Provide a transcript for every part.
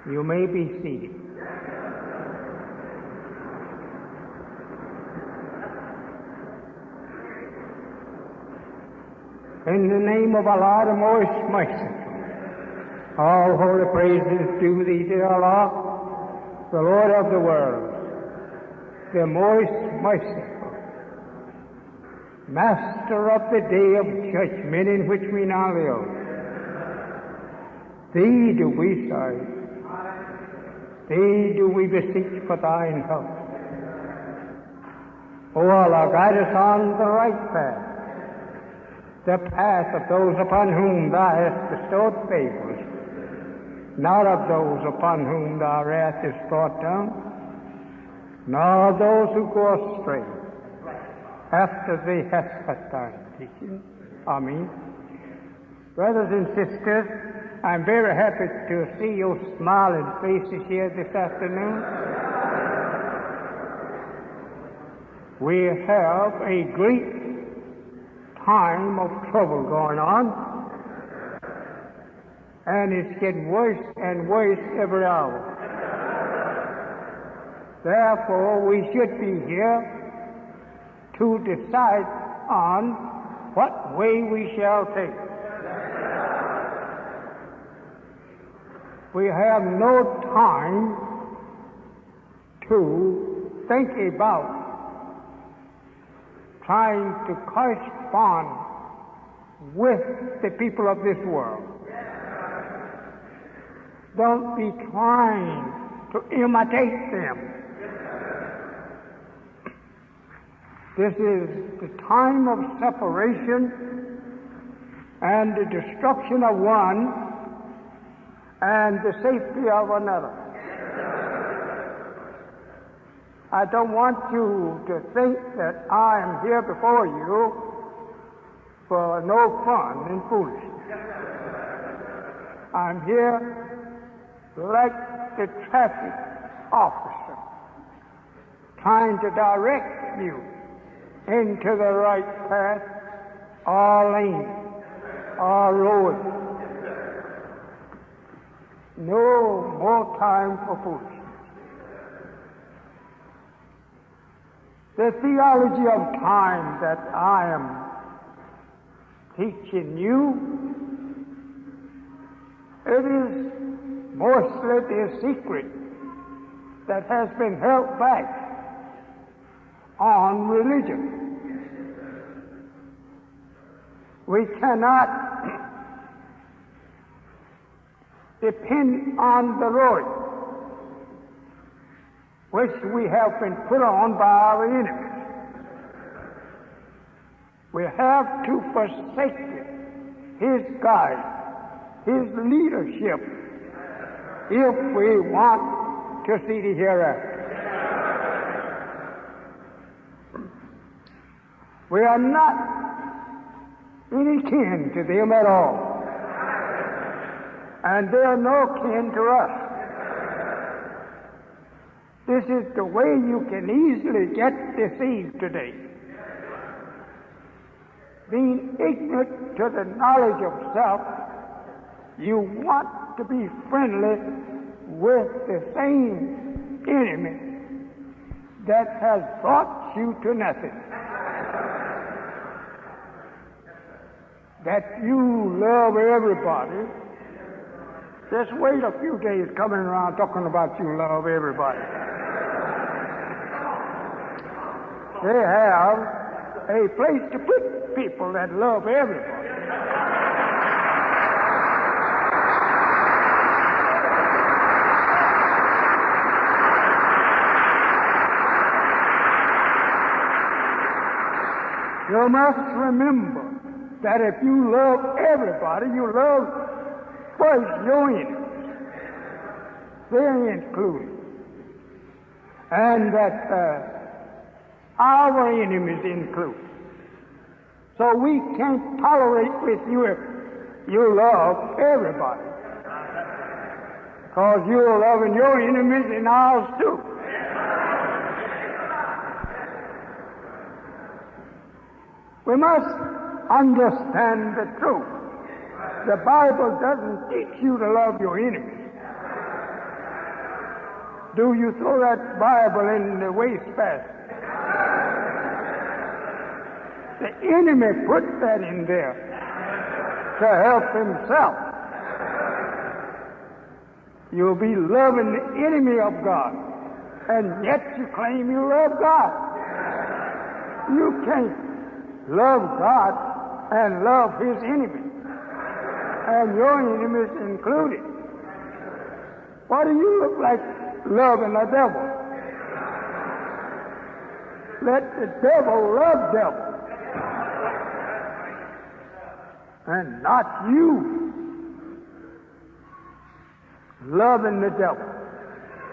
You may be seated. In the name of Allah, the most merciful, all holy praises due thee, dear Allah, the Lord of the world, the most merciful, Master of the day of judgment in which we now live. Thee do we serve. Thee do we beseech for thine help. O Allah, guide us on the right path, the path of those upon whom thou hast bestowed favors, not of those upon whom thy wrath is brought down, nor of those who go astray after they have set thine teaching. Amen. Brothers and sisters, I'm very happy to see your smiling faces here this afternoon. We have a great time of trouble going on, and it's getting worse and worse every hour. Therefore, we should be here to decide on what way we shall take. We have no time to think about trying to correspond with the people of this world. Don't be trying to imitate them. This is the time of separation and the destruction of one and the safety of another. I don't want you to think that I am here before you for no fun and foolishness. I'm here like the traffic officer, trying to direct you into the right path or lane or road. No more time for foolishness. The theology of time that I am teaching you, it is mostly the secret that has been held back on religion. We cannot depend on the Lord, which we have been put on by our enemies. We have to forsake His guide, His leadership, if we want to see the hereafter. We are not any kin to them at all, and they are no kin to us. This is the way you can easily get deceived today. Being ignorant to the knowledge of self, you want to be friendly with the same enemy that has brought you to nothing. That you love everybody. Just wait a few days coming around talking about you love everybody. They have a place to put people that love everybody. You must remember that if you love everybody, you love first your enemies. They're included. And that our enemies included. So we can't tolerate with you if you love everybody. Because you're loving your enemies and ours too. We must understand the truth. The Bible doesn't teach you to love your enemies. Do you throw that Bible in the wastebasket? The enemy put that in there to help himself. You'll be loving the enemy of God, and yet you claim you love God. You can't love God and love his enemy, and your enemies included. What do you look like loving the devil? Let the devil love devil, and not you loving the devil,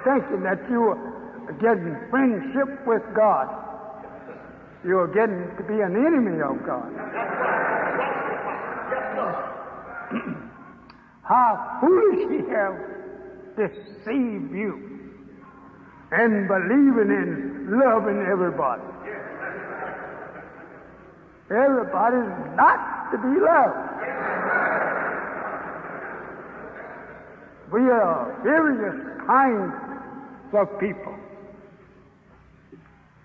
thinking that you are getting friendship with God. You're getting to be an enemy of God. How foolish he has deceived you in believing in loving everybody. Everybody's not to be loved. We are various kinds of people.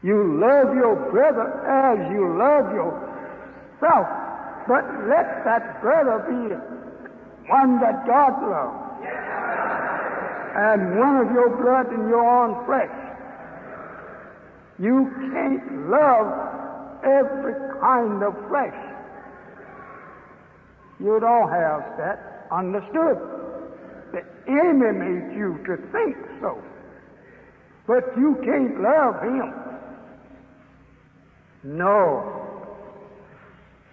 You love your brother as you love yourself, but let that brother be one that God loves, and one of your blood and your own flesh. You can't love every kind of flesh. You don't have that understood. The enemy made you to think so, but you can't love him. No.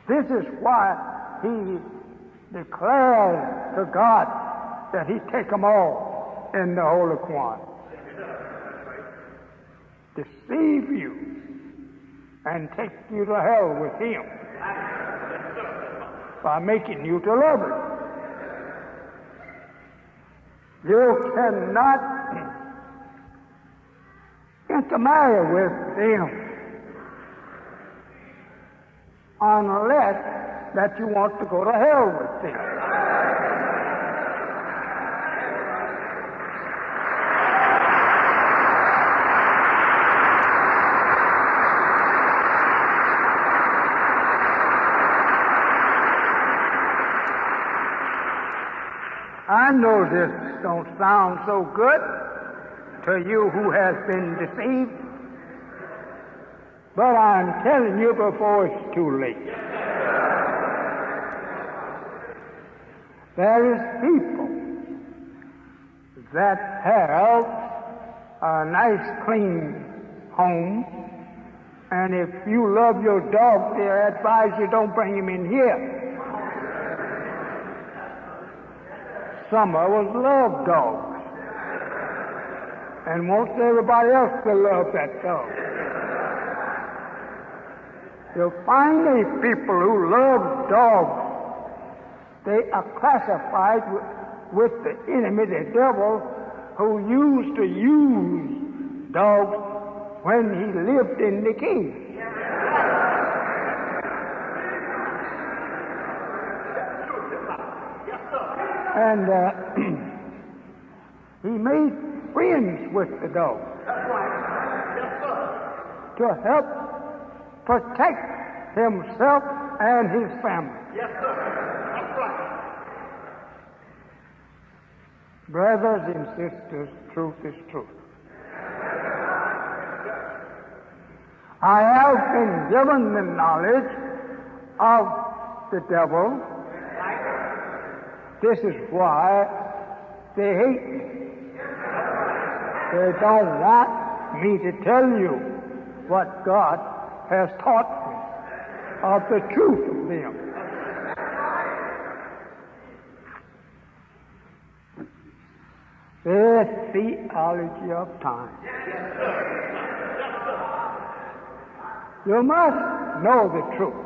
This is why he declared to God that he'd take them all in the Holy Quran. Deceive you and take you to hell with him by making you to love him. You cannot intermarry with them unless that you want to go to hell with them. I know this don't sound so good to you who has been deceived, but I'm telling you before it's too late. There is people that have a nice, clean home, and if you love your dog, they advise you don't bring him in here. Some of us love dogs and wants everybody else to love that dog. You'll find these people who love dogs, they are classified with the enemy, the devil, who used to use dogs when he lived in the cave. And he made friends with the dog to help protect himself and his family. Yes, sir. That's right. Brothers and sisters, truth is truth. I have been given the knowledge of the devil. This is why they hate me. They don't want me to tell you what God has taught me of the truth of them. The theology of time. You must know the truth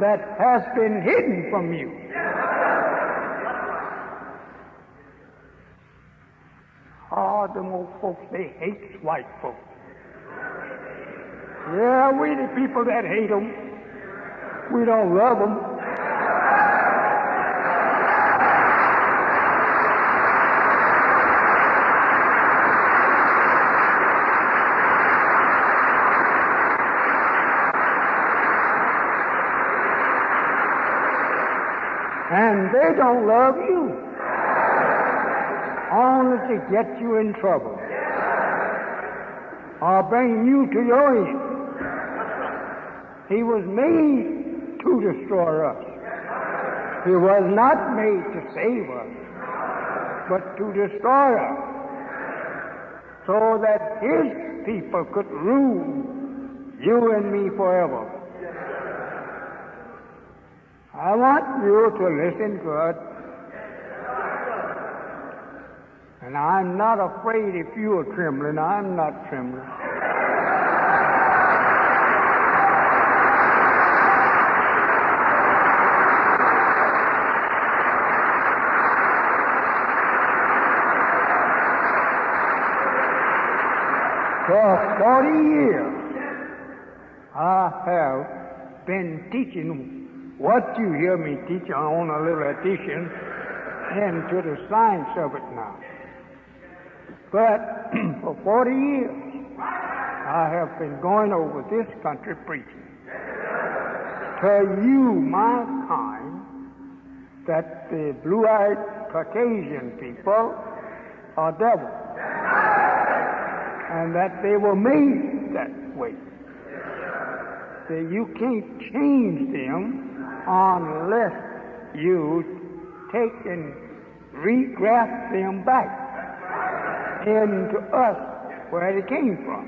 that has been hidden from you. Oh, them old folks, they hate white folks. Yeah, we the people that hate them, we don't love them. And they don't love you. Only to get you in trouble. Or bring you to your end. He was made to destroy us. He was not made to save us, but to destroy us, so that his people could rule you and me forever. I want you to listen good. And I'm not afraid if you are trembling. I'm not trembling. For 40 years, I have been teaching what you hear me teach on a little addition into the science of it now. But for 40 years, I have been going over this country preaching to you, mankind, that the blue-eyed Caucasian people are devils, and that they were made that way. That you can't change them unless you take and regraft them back into us where they came from.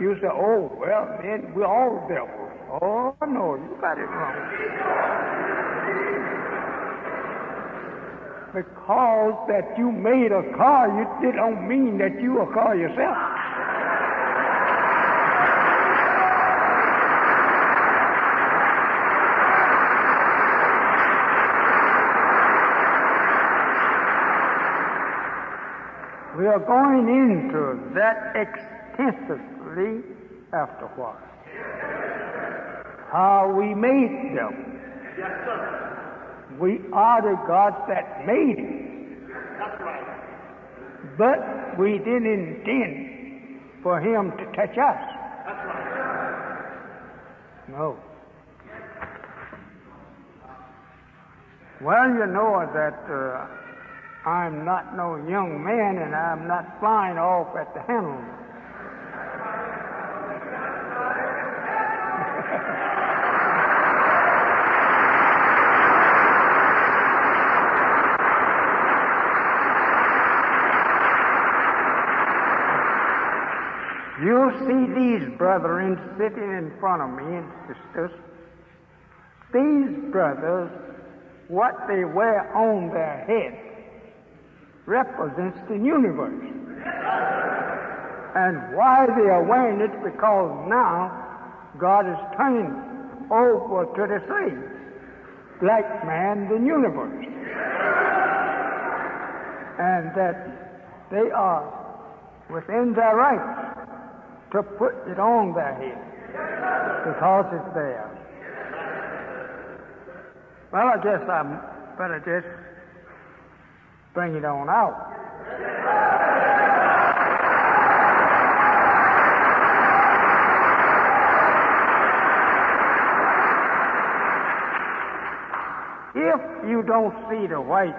You say, oh, well, then we're all devils. Oh, no, you got it wrong. Because that you made a car, it don't mean that you a car yourself. We are going into that extensively after a while. How we made them. Yes, sir. We are the gods that made it. That's right. But we didn't intend for him to touch us. That's right. No. Well, you know that I'm not no young man, and I'm not flying off at the handle. You see these brethren sitting in front of me and sisters. These brothers, what they wear on their head represents the universe. And why they are wearing it? Because now God is turning over to the slave, black man, the universe. And that they are within their rights to put it on their head because it's theirs. Well, I guess I better just bring it on out. If you don't see the white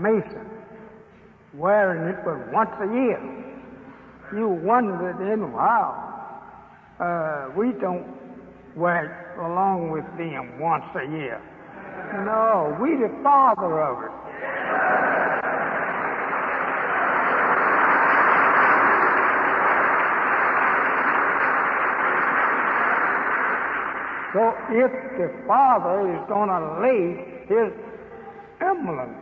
Mason wearing it but once a year, you wonder then, wow, we don't wear it along with them once a year. No, we the father of it. So if the father is going to lay his emblem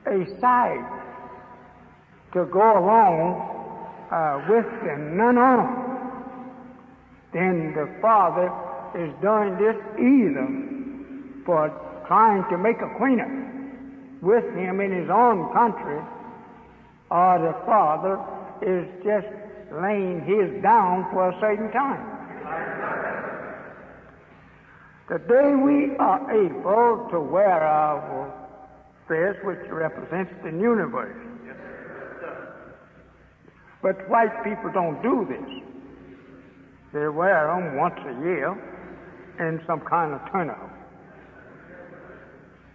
aside to go along with the none on, then the father is doing this either for trying to make a acquaintance with him in his own country, or the father is just laying his down for a certain time. The day we are able to wear our dress, which represents the universe. But white people don't do this. They wear them once a year in some kind of turnout.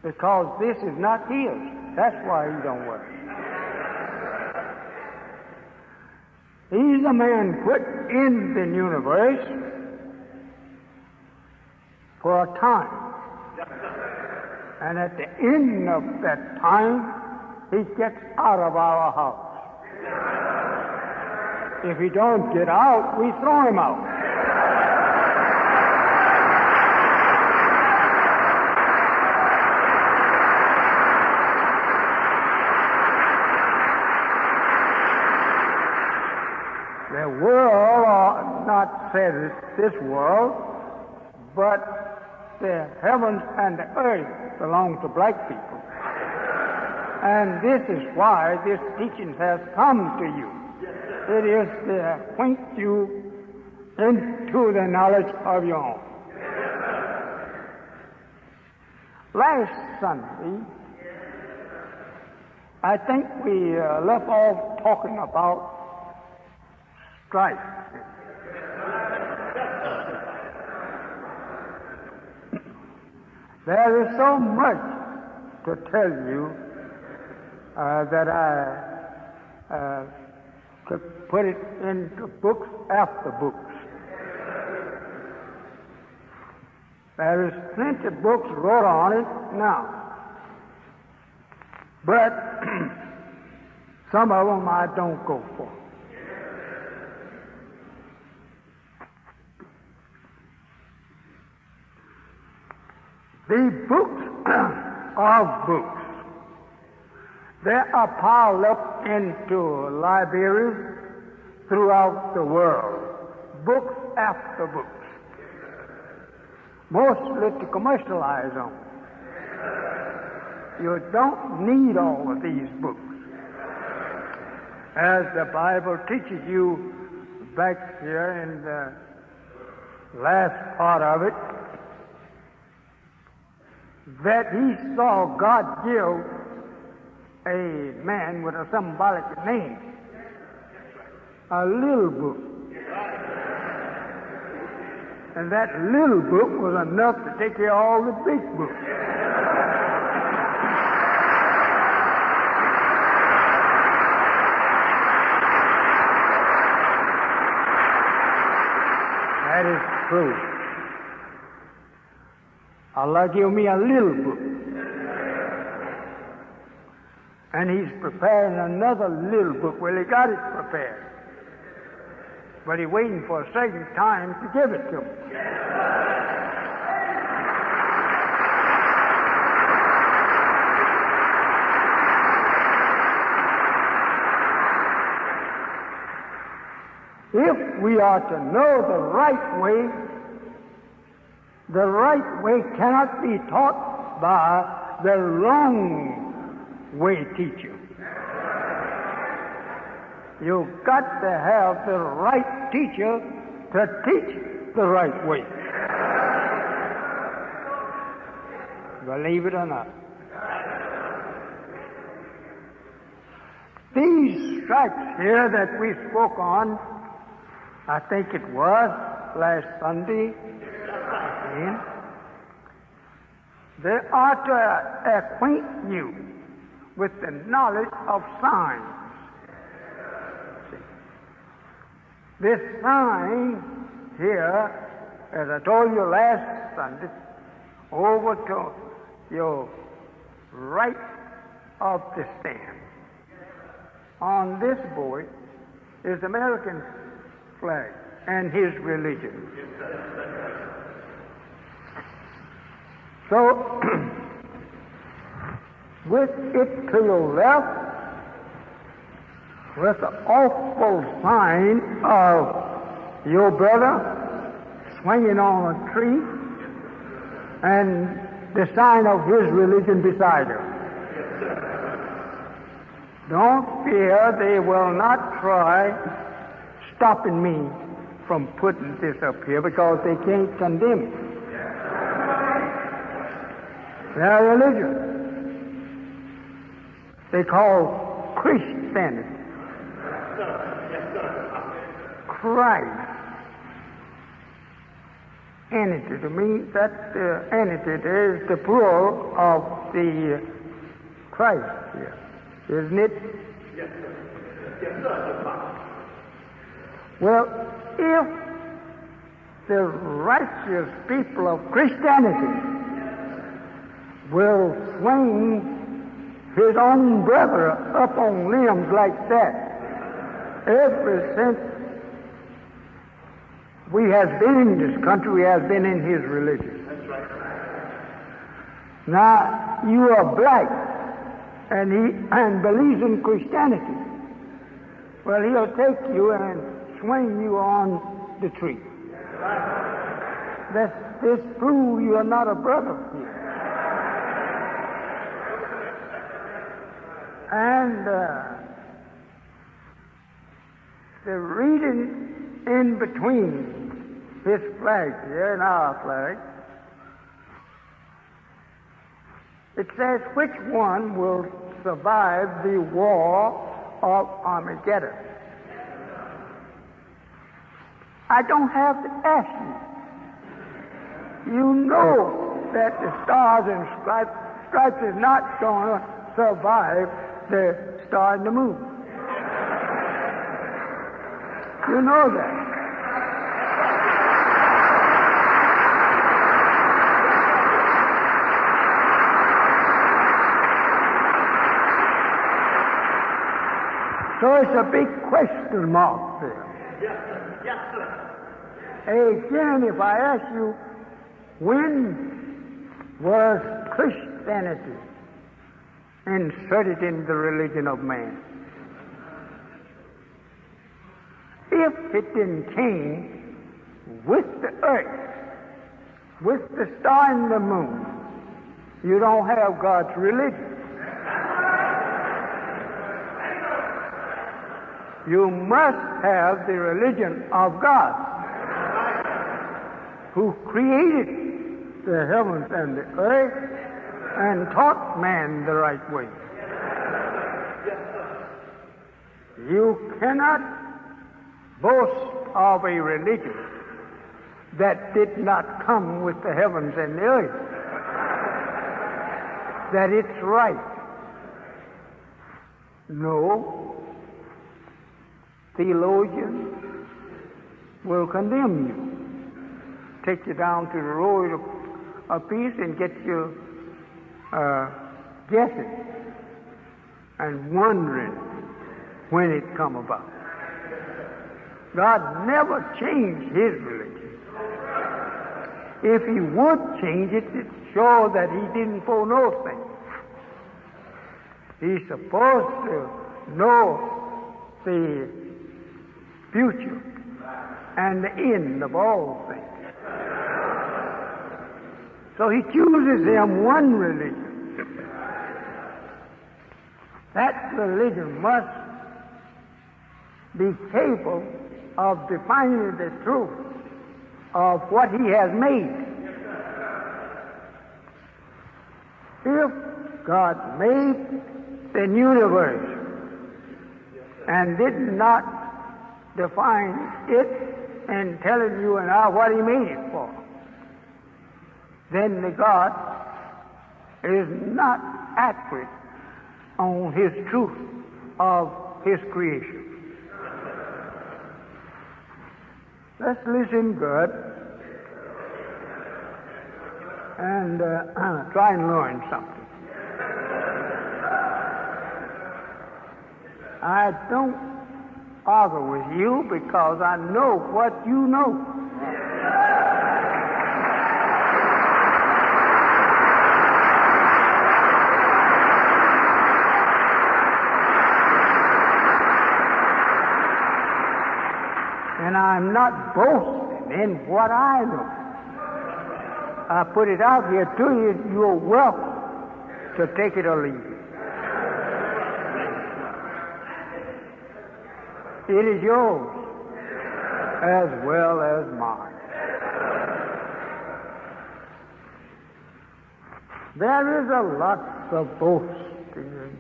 because this is not his. That's why he don't work. He's a man put in the universe for a time. And at the end of that time, he gets out of our house. If he don't get out, we throw him out. The world, not said it's this world, but the heavens and the earth belong to black people. And this is why this teaching has come to you. It is to point you into the knowledge of your own. Last Sunday, I think we left off talking about strife. There is so much to tell you that I could put it into books after books. There is plenty of books wrote on it now. But some of them I don't go for. The books of books. They are piled up into libraries throughout the world, books after books, mostly to commercialize them. You don't need all of these books. As the Bible teaches you back here in the last part of it, that he saw God give a man with a symbolic name a little book. And that little book was enough to take care of all the big books. That is true. Allah gave me a little book. And he's preparing another little book. Well, he got it prepared. But he's waiting for a certain time to give it to me. If we are to know the right way cannot be taught by the wrong way teacher. You've got to have the right teacher to teach the right way. Believe it or not. These stripes here that we spoke on, I think it was last Sunday, they are to acquaint you with the knowledge of signs. This sign here, as I told you last Sunday, over to your right of the stand. On this board is the American flag and his religion. So, with it to your left was the awful sign of your brother swinging on a tree and the sign of his religion beside him. Don't fear, they will not try stopping me from putting this up here because they can't condemn it. Their religion. They call Christianity. Christ. entity means that entity is the plural of the Christ here, isn't it? Yes, sir. Yes, sir. Well, if the righteous people of Christianity will swing his own brother up on limbs like that, ever since we has been in this country, we has been in his religion. That's right. Now, you are black, and he believes in Christianity. Well, he'll take you and swing you on the tree. This proves you are not a brother here. And the reading in between his flag here and our flag, it says, which one will survive the war of Armageddon? I don't have to ask you. You know that the stars and stripes is not going to survive the star and the moon. You know that. So it's a big question mark there. Yes, sir. Yes, sir. Again, if I ask you, when was Christianity inserted in the religion of man? If it didn't came with the earth, with the star and the moon, you don't have God's religion. You must have the religion of God, who created the heavens and the earth and taught man the right way. You cannot boast of a religion that did not come with the heavens and the earth, that it's right. No. Theologians will condemn you, take you down to the road a piece and get you guessing and wondering when it come about. God never changed his religion. If he would change it, it shows that he didn't foreknow things. He's supposed to know the future and the end of all things. So he chooses him one religion. That religion must be capable of defining the truth of what he has made. If God made the universe and did not define it and telling you and I what he made it for, then the God is not accurate on his truth of his creation. Let's listen good and try and learn something. I don't argue with you because I know what you know. And I'm not boasting in what I know. I put it out here to you. You're welcome to take it or leave it. It is yours as well as mine. There is a lot of boasting and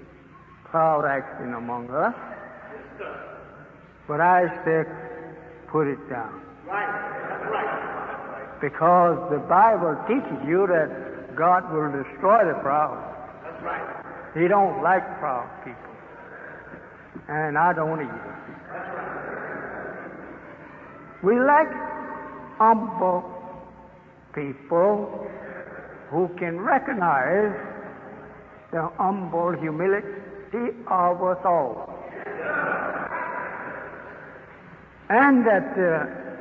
proud acting among us, but I say, put it down. Right. That's right. Because the Bible teaches you that God will destroy the proud. That's right. He don't like proud people. And I don't either. That's right. We like humble people who can recognize the humble humility of us all. And that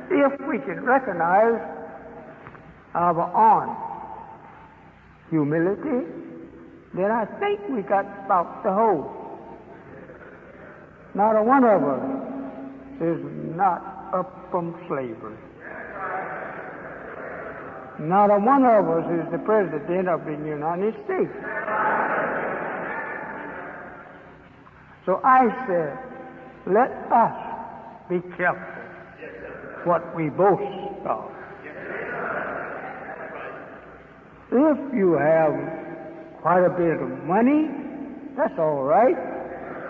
if we can recognize our own humility, then I think we got about the whole. Not a one of us is not up from slavery. Not a one of us is the President of the United States. So I said, let us be careful what we boast of. If you have quite a bit of money, that's all right.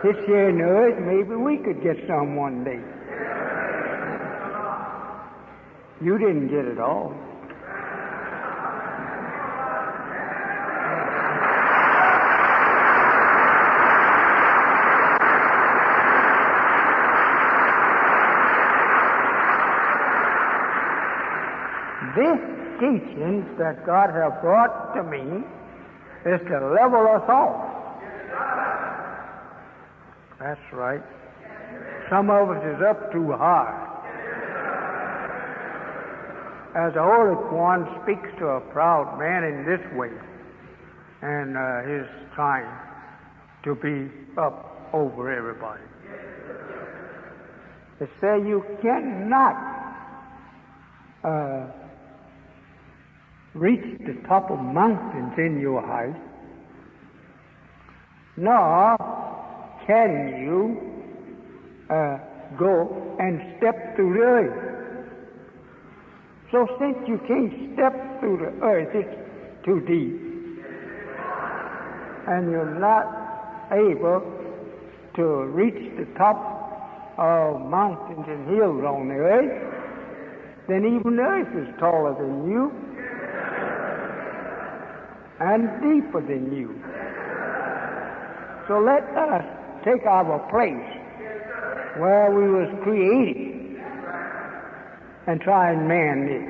This here in the earth, maybe we could get some one day. You didn't get it all. This teaching that God has brought to me is to level us off. That's right. Some of us is up too high. As the Holy One speaks to a proud man in this way, and he's trying to be up over everybody. They say you cannot reach the top of mountains in your height, nor can you go and step through the earth. So since you can't step through the earth, it's too deep. And you're not able to reach the top of mountains and hills on the earth, then even the earth is taller than you and deeper than you. So let us take our place where we was created and try and man it.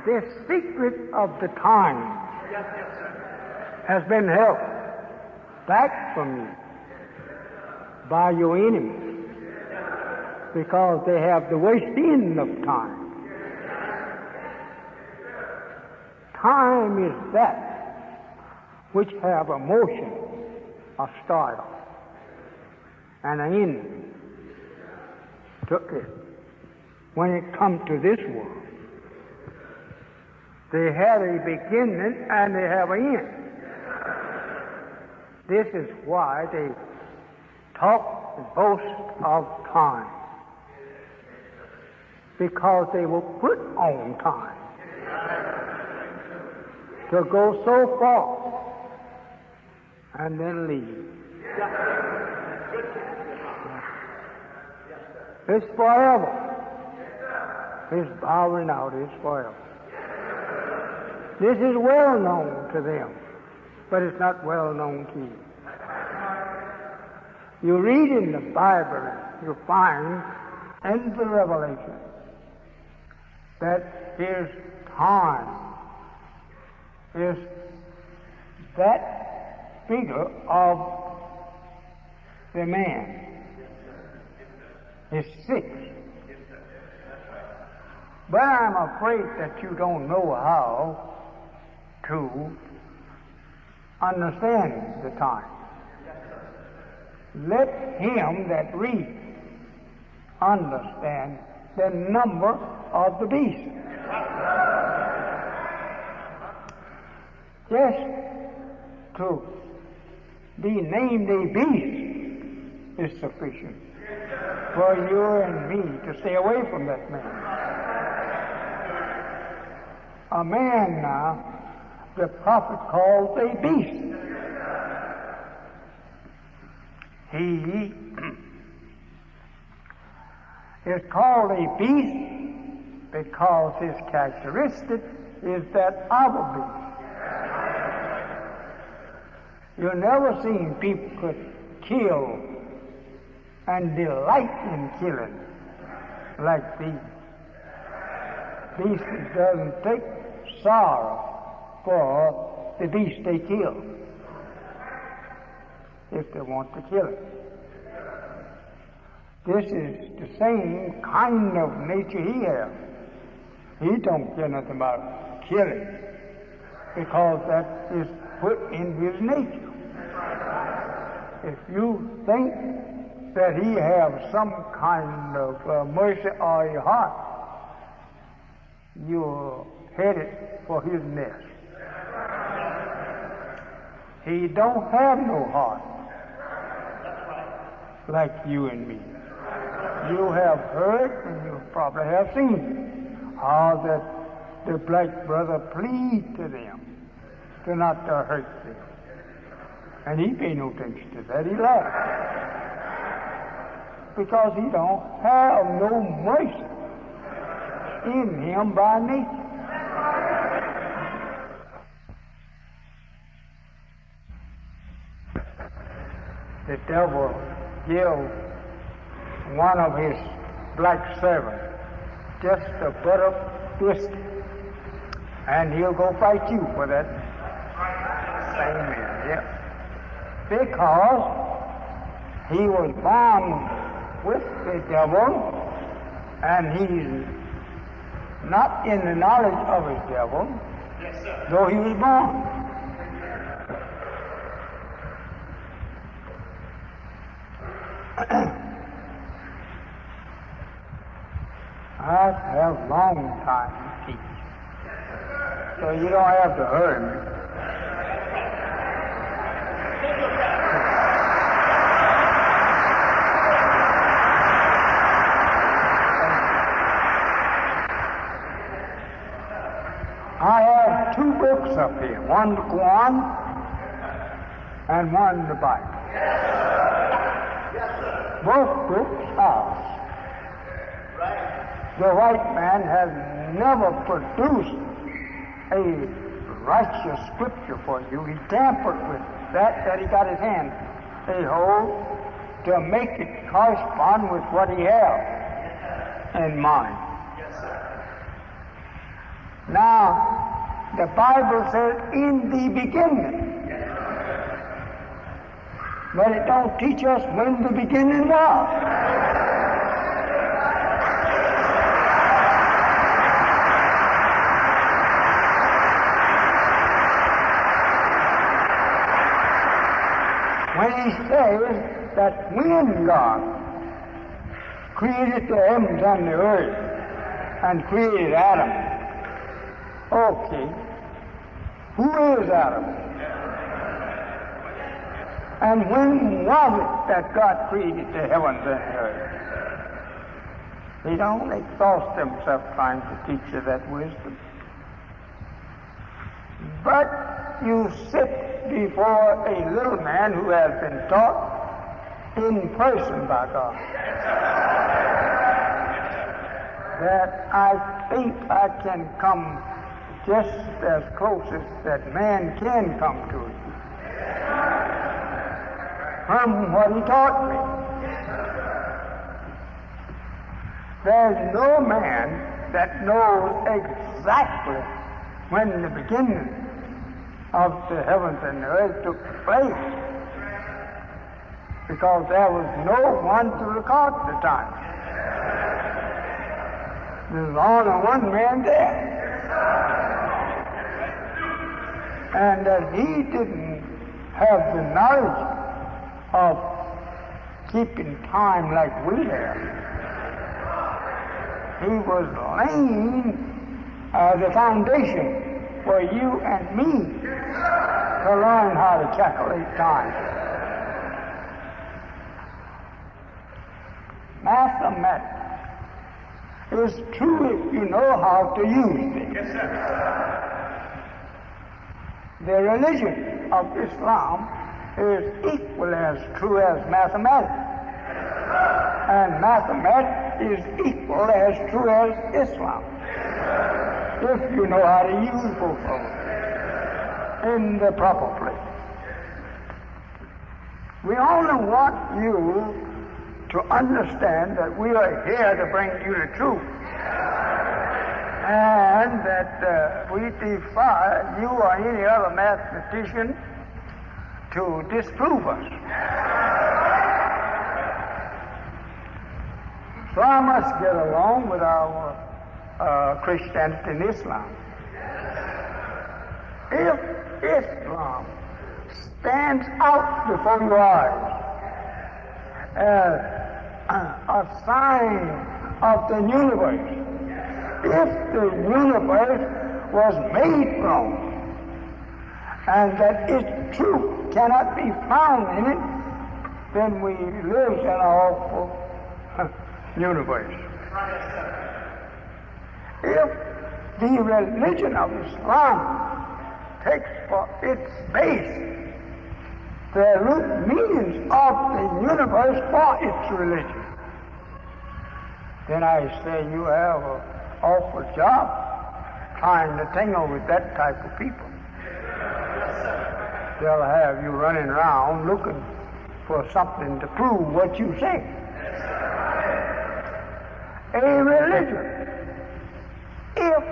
The secret of the time has been held back from you by your enemies because they have the wasting of time. Time is that which have a motion, a style, and an end to it. When it comes to this world, they have a beginning and they have an end. This is why they talk and boast of time, because they will put on time to go so far and then leave. It's forever. His bowing out is forever. This is well known to them, but it's not well known to you. You read in the Bible, you find in the Revelation that his time is that figure of the man. It's 6. But I'm afraid that you don't know how to understand the time. Let him that reads understand the number of the beast. Just to be named a beast is sufficient for you and me to stay away from that man. a man now, the prophet calls a beast. He is called a beast because his characteristic is that of a beast. You've never seen people could kill and delight in killing like these. Beasts doesn't take sorrow for the beast they kill if they want to kill it. This is the same kind of nature he has. He don't care nothing about killing because that is put in his nature. If you think that he has some kind of mercy on your heart, you're headed for his nest. He don't have no heart like you and me. You have heard and you probably have seen how that the black brother plead to them to not to hurt them. And he paid no attention to that. He laughed. Because he don't have no mercy in him by nature. The devil gave one of his black servants just a butt of biscuit, and he'll go fight you for that same man. Yeah. Because he was born with the devil, and he's not in the knowledge of his devil, though he was born. I have long time to teach, so you don't have to hurry me. I have two books up here, one the Quran and one the Bible. Both books are. The white man has never produced a righteous scripture for you. He tampered with that he got his hand a hold to make it correspond with what he has in mind. Now, the Bible says, in the beginning. But it don't teach us when the beginning was. When he says that when God created the heavens and the earth and created Adam, okay, who is Adam? And when was it that God created the heavens and the earth? He don't exhaust himself trying to teach you that wisdom. But you sit before a little man who has been taught in person by God. That I think I can come just as close as that man can come to it from what he taught me. There's no man that knows exactly when the beginning of the heavens and the earth took place, because there was no one to record the time. There's only one man there. And that he didn't have the knowledge of keeping time like we have. He was laying the foundation for you and me to learn how to calculate time. Mathematics is true if you know how to use it. Yes, sir. The religion of Islam is equally as true as mathematics. And mathematics is equally as true as Islam. If you know how to use both of them in the proper place. We only want you to understand that we are here to bring you the truth. And that we defy you or any other mathematician to disprove us. So I must get along with our Christianity and Islam. If Islam stands out before your eyes as a sign of the universe, if the universe was made from and that its truth cannot be found in it, then we live in an awful universe. If the religion of Islam takes for its base the root meanings of the universe for its religion, then I say you have an awful job trying to tangle with that type of people. They'll have you running around looking for something to prove what you say. A religion, if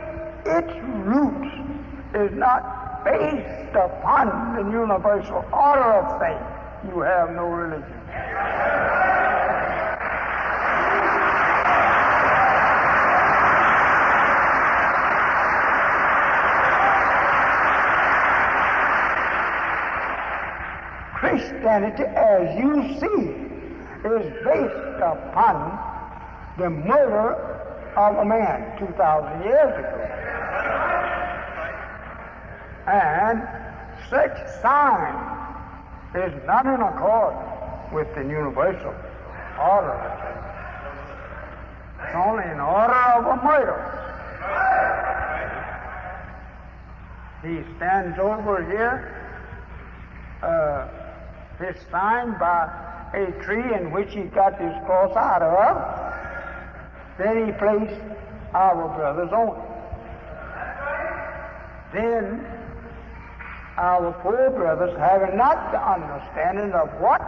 its roots is not based upon the universal order of things, you have no religion. Christianity, as you see, is based upon the murder of a man 2,000 years ago. And such sign is not in accord with the universal order. It's only in order of a murder. He stands over here, his sign by a tree in which he got his cross out of. Then he placed our brothers on it. Then our poor brothers, having not the understanding of what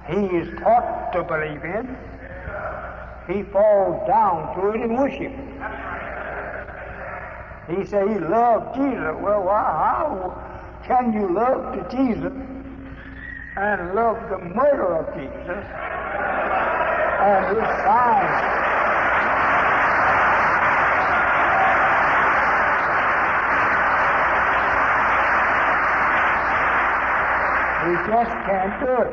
he is taught to believe in, he falls down to it and worships. He said he loved Jesus. Well, how can you love the Jesus and love the murder of Jesus and his sign? We just can't do it.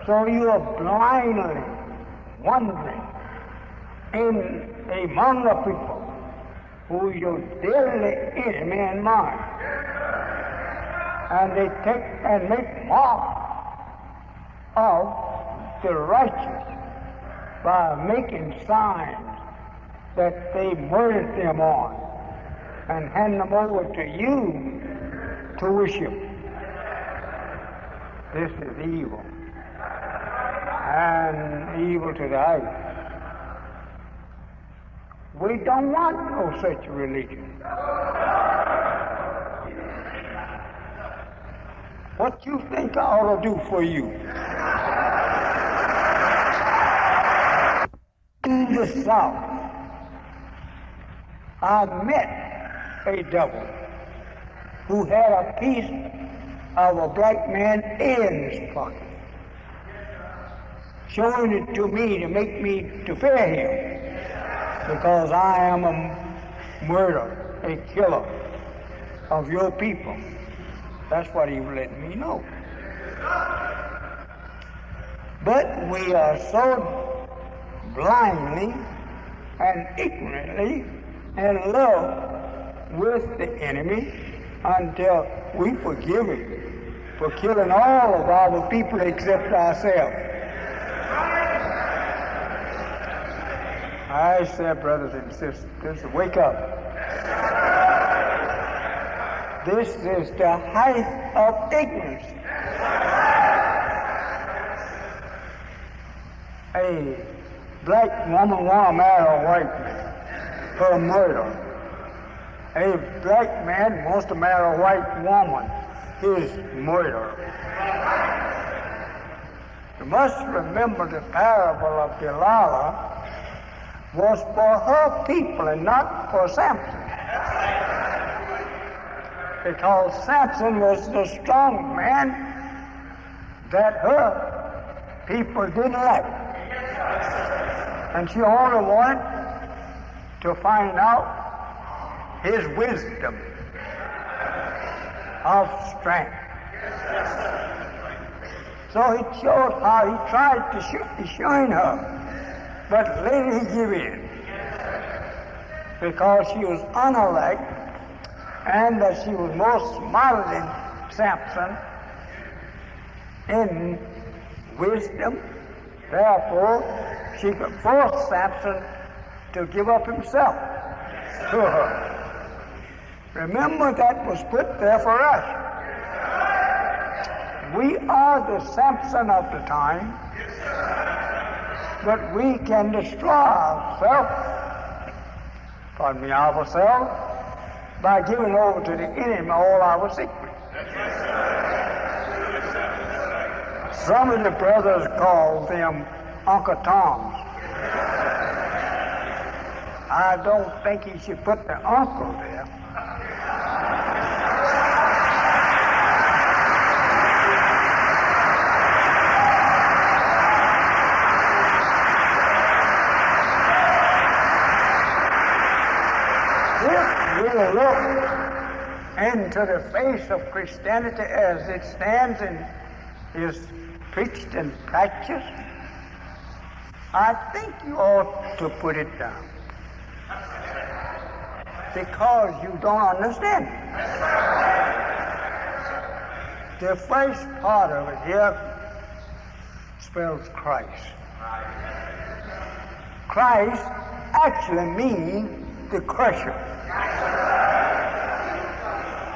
So you are blindly wandering among a people who is your deadly enemy and mine. And they take and make mock of the righteous by making signs that they murdered them on and hand them over to you to worship. This is evil, and evil to the eye. We don't want no such religion. What you think I ought to do for you? In the South, I met a devil who had a piece of a black man in his pocket, showing it to me to make me to fear him, because I am a murderer, a killer of your people. That's what he let me know. But we are so blindly and ignorantly in love with the enemy until we forgive him for killing all of our people except ourselves. I say, brothers and sisters, wake up. This is the height of ignorance. A black woman want to marry a white man for murder. A black man wants to marry a white woman. His murder. You must remember the parable of Delilah was for her people and not for Samson. Because Samson was the strong man that her people didn't like. And she only wanted to find out his wisdom of strength. So he showed how he tried to shine her, but later he gave in because she was unelect and that she was more smarter than Samson in wisdom. Therefore, she could force Samson to give up himself to her. Remember, that was put there for us. We are the Samson of the time, but we can destroy ourselves, by giving over to the enemy all our secrets. Some of the brothers called them Uncle Toms. I don't think he should put the uncle there. If we look into the face of Christianity as it stands and is preached and practiced, I think you ought to put it down. Because you don't understand it. The first part of it here spells Christ. Christ actually means the crusher.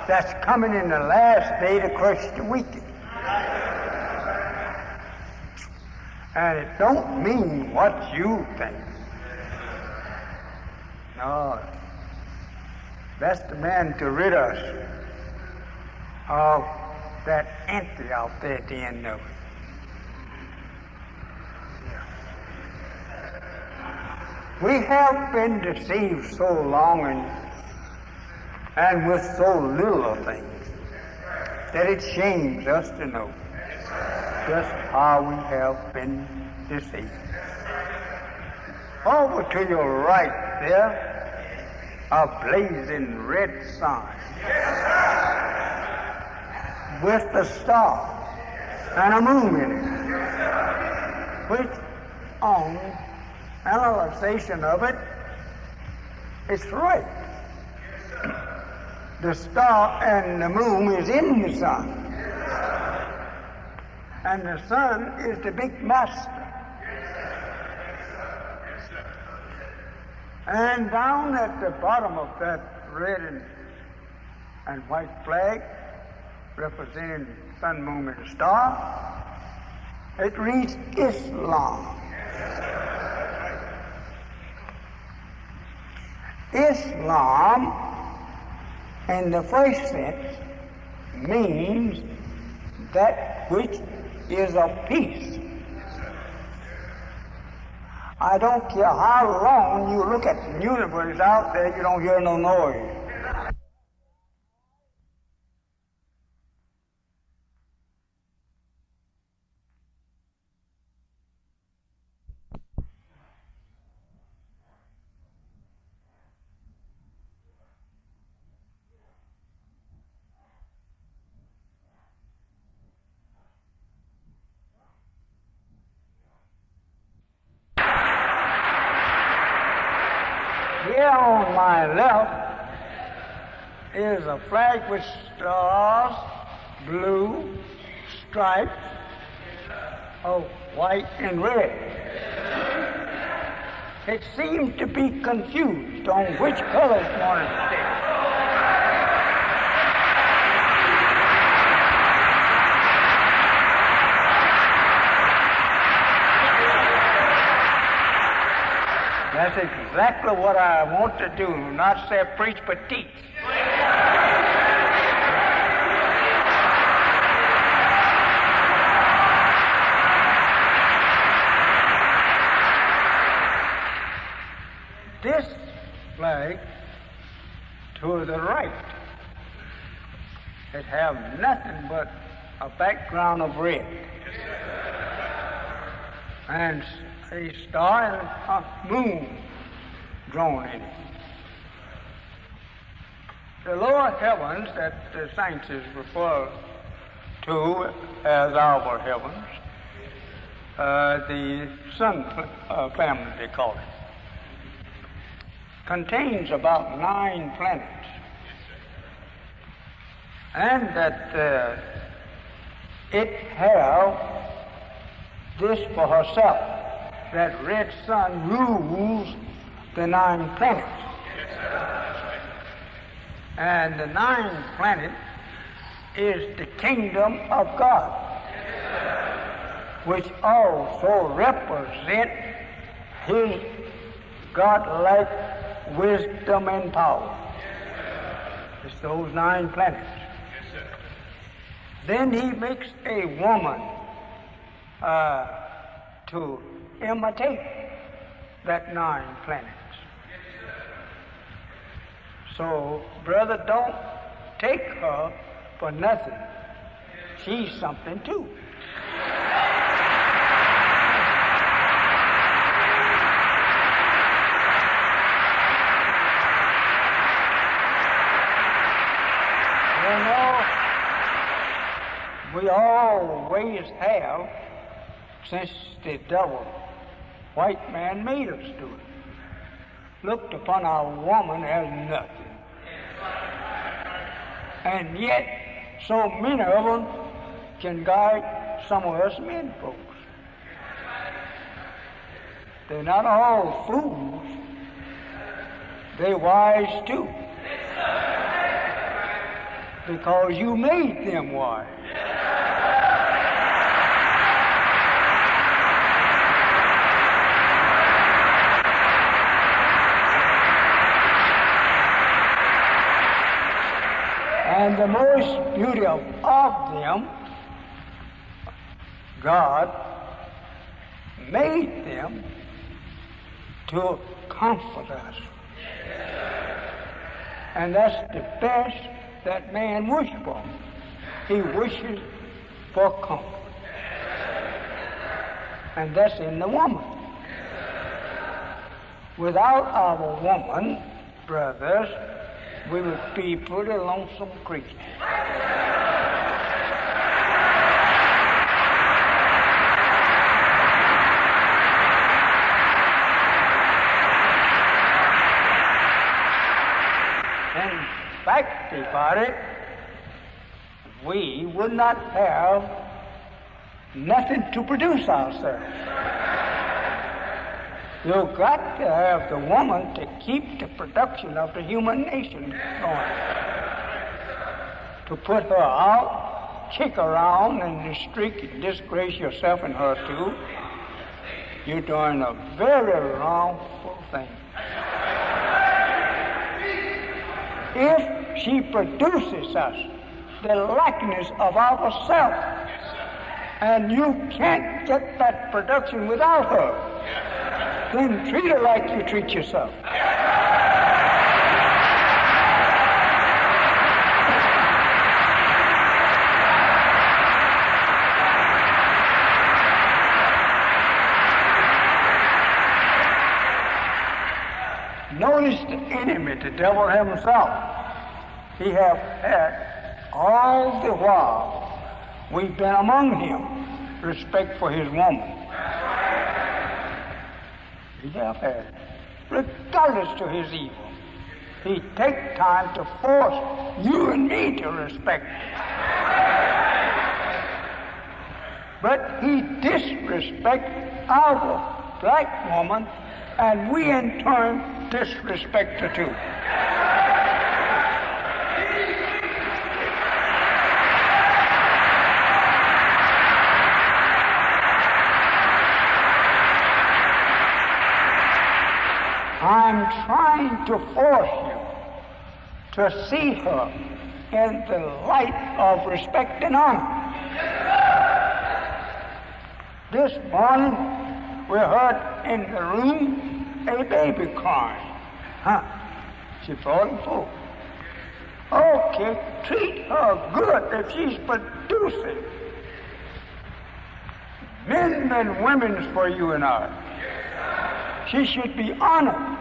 That's coming in the last day to crush the wicked. And it don't mean what you think. No. That's the man to rid us of that entity out there at the end of it. We have been deceived so long and with so little of things that it shames us to know just how we have been deceived. Over to your right there, a blazing red sign with a star and a moon in it, which on analyzation of it, it's right. The star and the moon is in the sun, and the sun is the big master. And down at the bottom of that red and white flag, representing the sun, moon, and star, it reads Islam. Islam, in the first sense, means that which is of peace. I don't care how long you look at the universe out there, you don't hear no noise. Here on my left is a flag with stars, blue, stripes of white and red. it seems to be confused on which color it's going to stick. That's exactly what I want to do, not say preach but teach. This flag to the right, it have nothing but a background of red. And a star and a moon drawn in it. The lower heavens that the saints refer to as our heavens, the sun family they call it, contains about 9 planets. And that it have this for herself, that red sun rules the 9 planets. And the 9th planet is the kingdom of God, which also represent his godlike wisdom and power. It's those 9 planets. Then he makes a woman to imitate that 9 planets. So, brother, don't take her for nothing. She's something too. You know, we always have, since the devil, white man made us do it, looked upon our woman as nothing. And yet, so many of them can guide some of us men folks. They're not all fools. They're wise too. Because you made them wise. And the most beautiful of them, God made them to comfort us. And that's the best that man wishes for. He wishes for comfort. And that's in the woman. Without our woman, brothers, we would be pretty lonesome creatures. In fact about it, we would not have nothing to produce ourselves. You've got to have the woman to keep the production of the human nation going. To put her out, kick around in the street and disgrace yourself and her too, you're doing a very wrongful thing. If she produces us the likeness of ourselves, and you can't get that production without her, then treat her like you treat yourself. Notice the enemy, the devil himself. He have had all the while we've been among him respect for his woman. He have had, regardless to his evil. He take time to force you and me to respect it. But he disrespects our black woman and we in turn disrespect her too. I'm trying to force you to see her in the light of respect and honor. This morning, we heard in the room a baby crying. She brought him forth. Okay, treat her good if she's producing men and women for you and I. She should be honored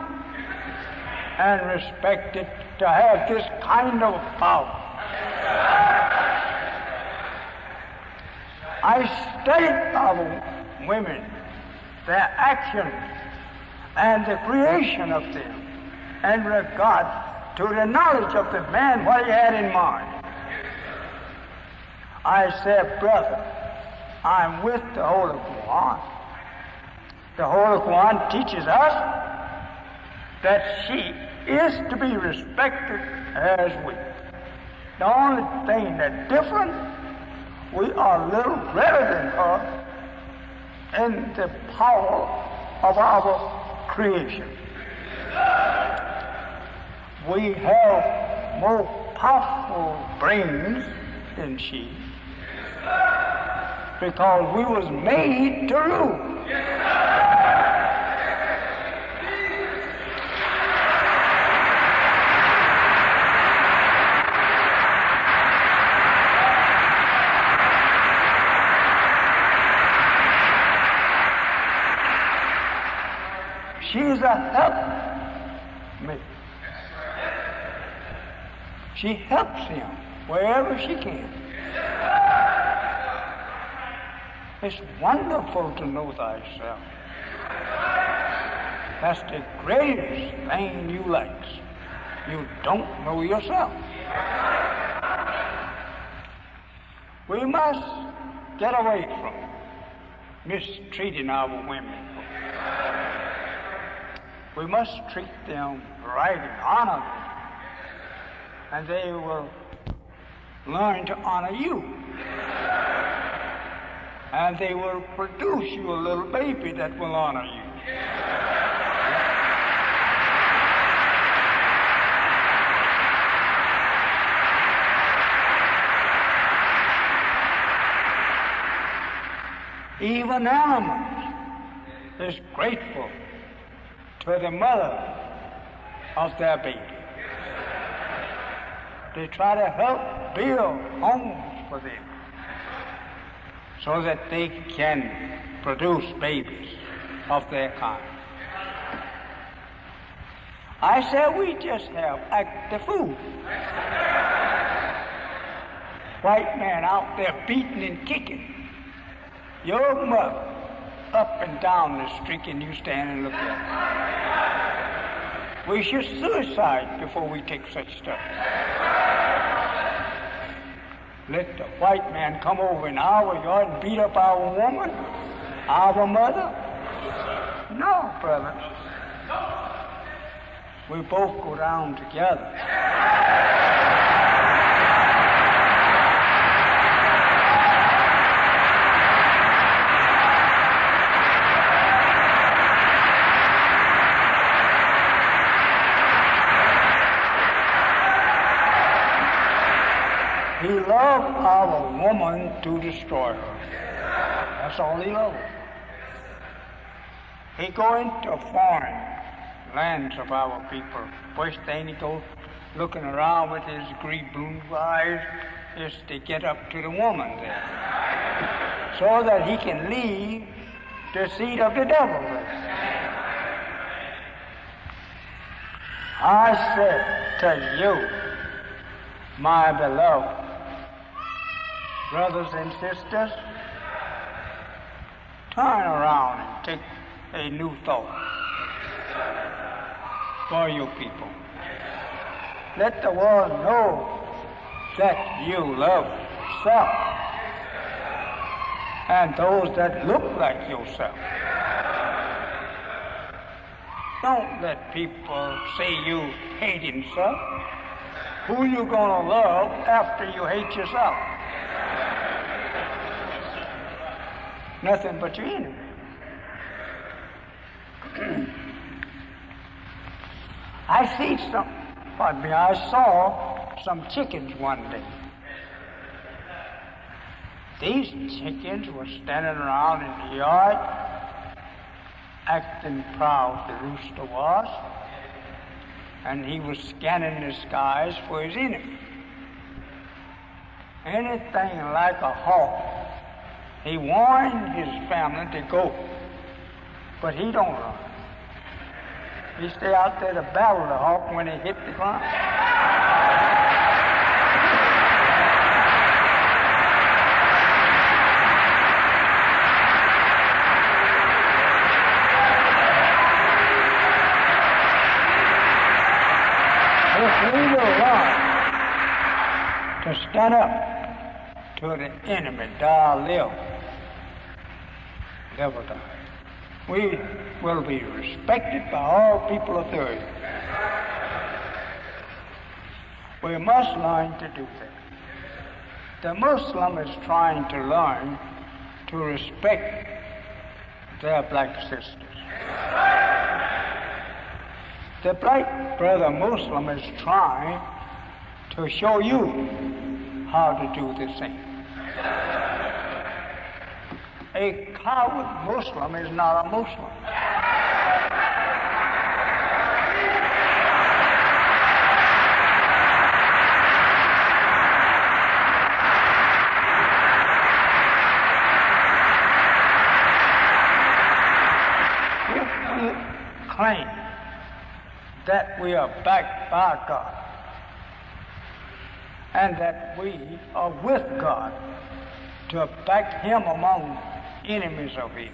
and respected to have this kind of power. I studied our women, their actions, and the creation of them in regard to the knowledge of the man, what he had in mind. I said, brother, I'm with the Holy Quran. The Holy Quran teaches us that she is to be respected as we. The only thing that's different, we are a little greater than her in the power of our creation. We have more powerful brains than she, because we was made to rule. She's a helpmate. She helps him wherever she can. It's wonderful to know thyself. That's the greatest thing you like. You don't know yourself. We must get away from mistreating our women. We must treat them right and honor them, and they will learn to honor you. And they will produce you a little baby that will honor you. Even animals is grateful to the mother of their baby. They try to help build homes for them so that they can produce babies of their kind. I said we just have active food. White man out there beating and kicking. Your mother up and down the street and you stand and look at her. We should suicide before we take such stuff. Let the white man come over in our yard and beat up our woman, our mother? No, brother. We both go down together. He loved our woman to destroy her. That's all he loved. He go into foreign lands of our people. First thing he goes looking around with his great blue eyes is to get up to the woman there, so that he can leave the seed of the devil there. I said to you, my beloved brothers and sisters, turn around and take a new thought for you people. Let the world know that you love yourself and those that look like yourself. Don't let people say you hate himself. Who you gonna love after you hate yourself? Nothing but your enemy. I saw some chickens one day. These chickens were standing around in the yard, acting proud, the rooster was, and he was scanning the skies for his enemy. Anything like a hawk. He warned his family to go, but he don't run. He stay out there to battle the hawk when he hit the ground. If we will learn to stand up to the enemy, die or live or die, we will be respected by all people of the earth. We must learn to do that. The Muslim is trying to learn to respect their black sisters. The black brother Muslim is trying to show you how to do the same. A coward Muslim is not a Muslim. If we claim that we are backed by God and that we are with God to back Him among enemies of Him,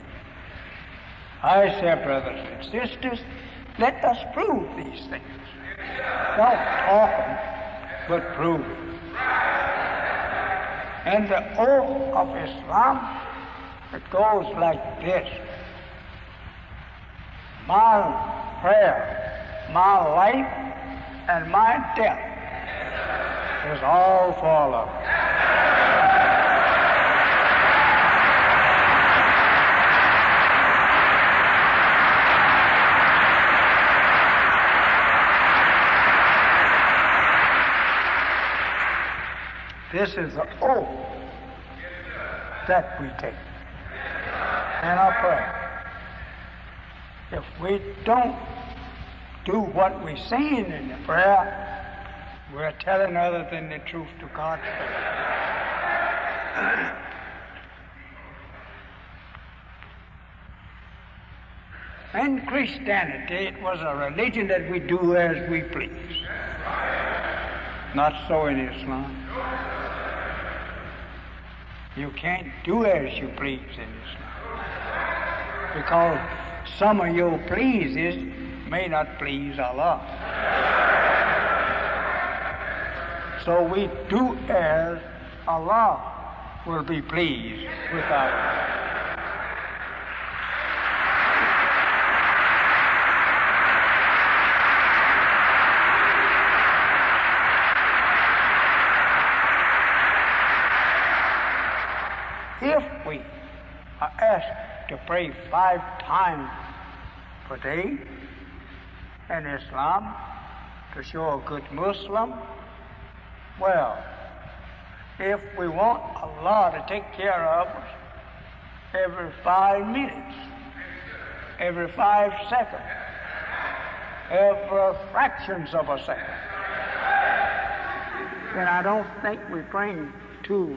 I say, brothers and sisters, let us prove these things. Don't talk them, but prove them. And the oath of Islam, it goes like this: my prayer, my life, and my death is all for Allah. This is the oath that we take in our prayer. If we don't do what we're saying in the prayer, we're telling other than the truth to God's prayer. In Christianity, it was a religion that we do as we please. Not so in Islam. You can't do as you please in Islam, because some of your pleases may not please Allah. So we do as Allah will be pleased with our life. If we are asked to pray 5 times per day in Islam to show a good Muslim, well, if we want Allah to take care of us every 5 minutes, every 5 seconds, every fractions of a second, then I don't think we're praying too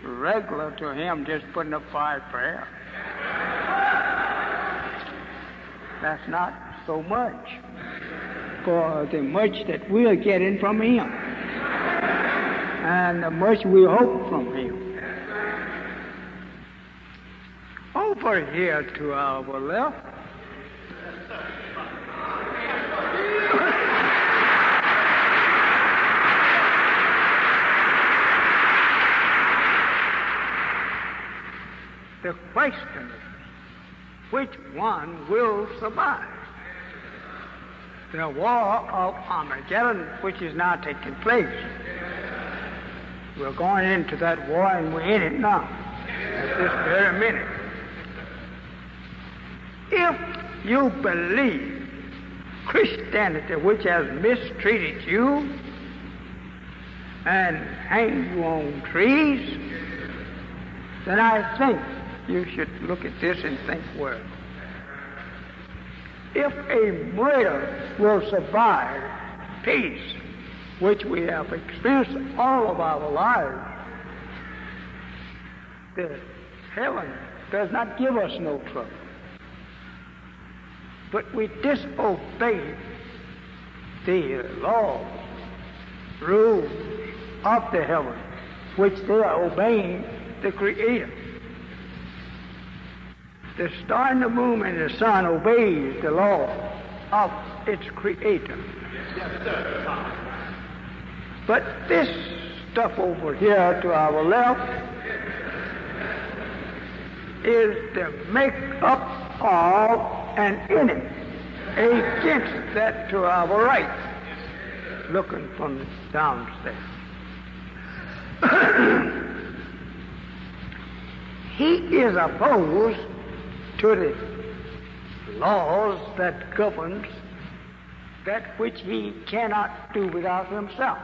regular to Him, just putting up 5 prayers. That's not so much for the much that we're getting from Him and the much we hope from Him. Over here to our left, the question is, which one will survive? the war of Armageddon, which is now taking place. We're going into that war, and we're in it now, at this very minute. If you believe Christianity, which has mistreated you and hanged you on trees, then I think you should look at this and think, well, if a murder will survive peace, which we have experienced all of our lives, the heaven does not give us no trouble. But we disobey the laws, rules of the heaven, which they are obeying the Creator. The star and the moon and the sun obeys the law of its Creator. But this stuff over here to our left is the make-up of an enemy against that to our right, looking from downstairs. He is opposed to the laws that governs that which he cannot do without himself.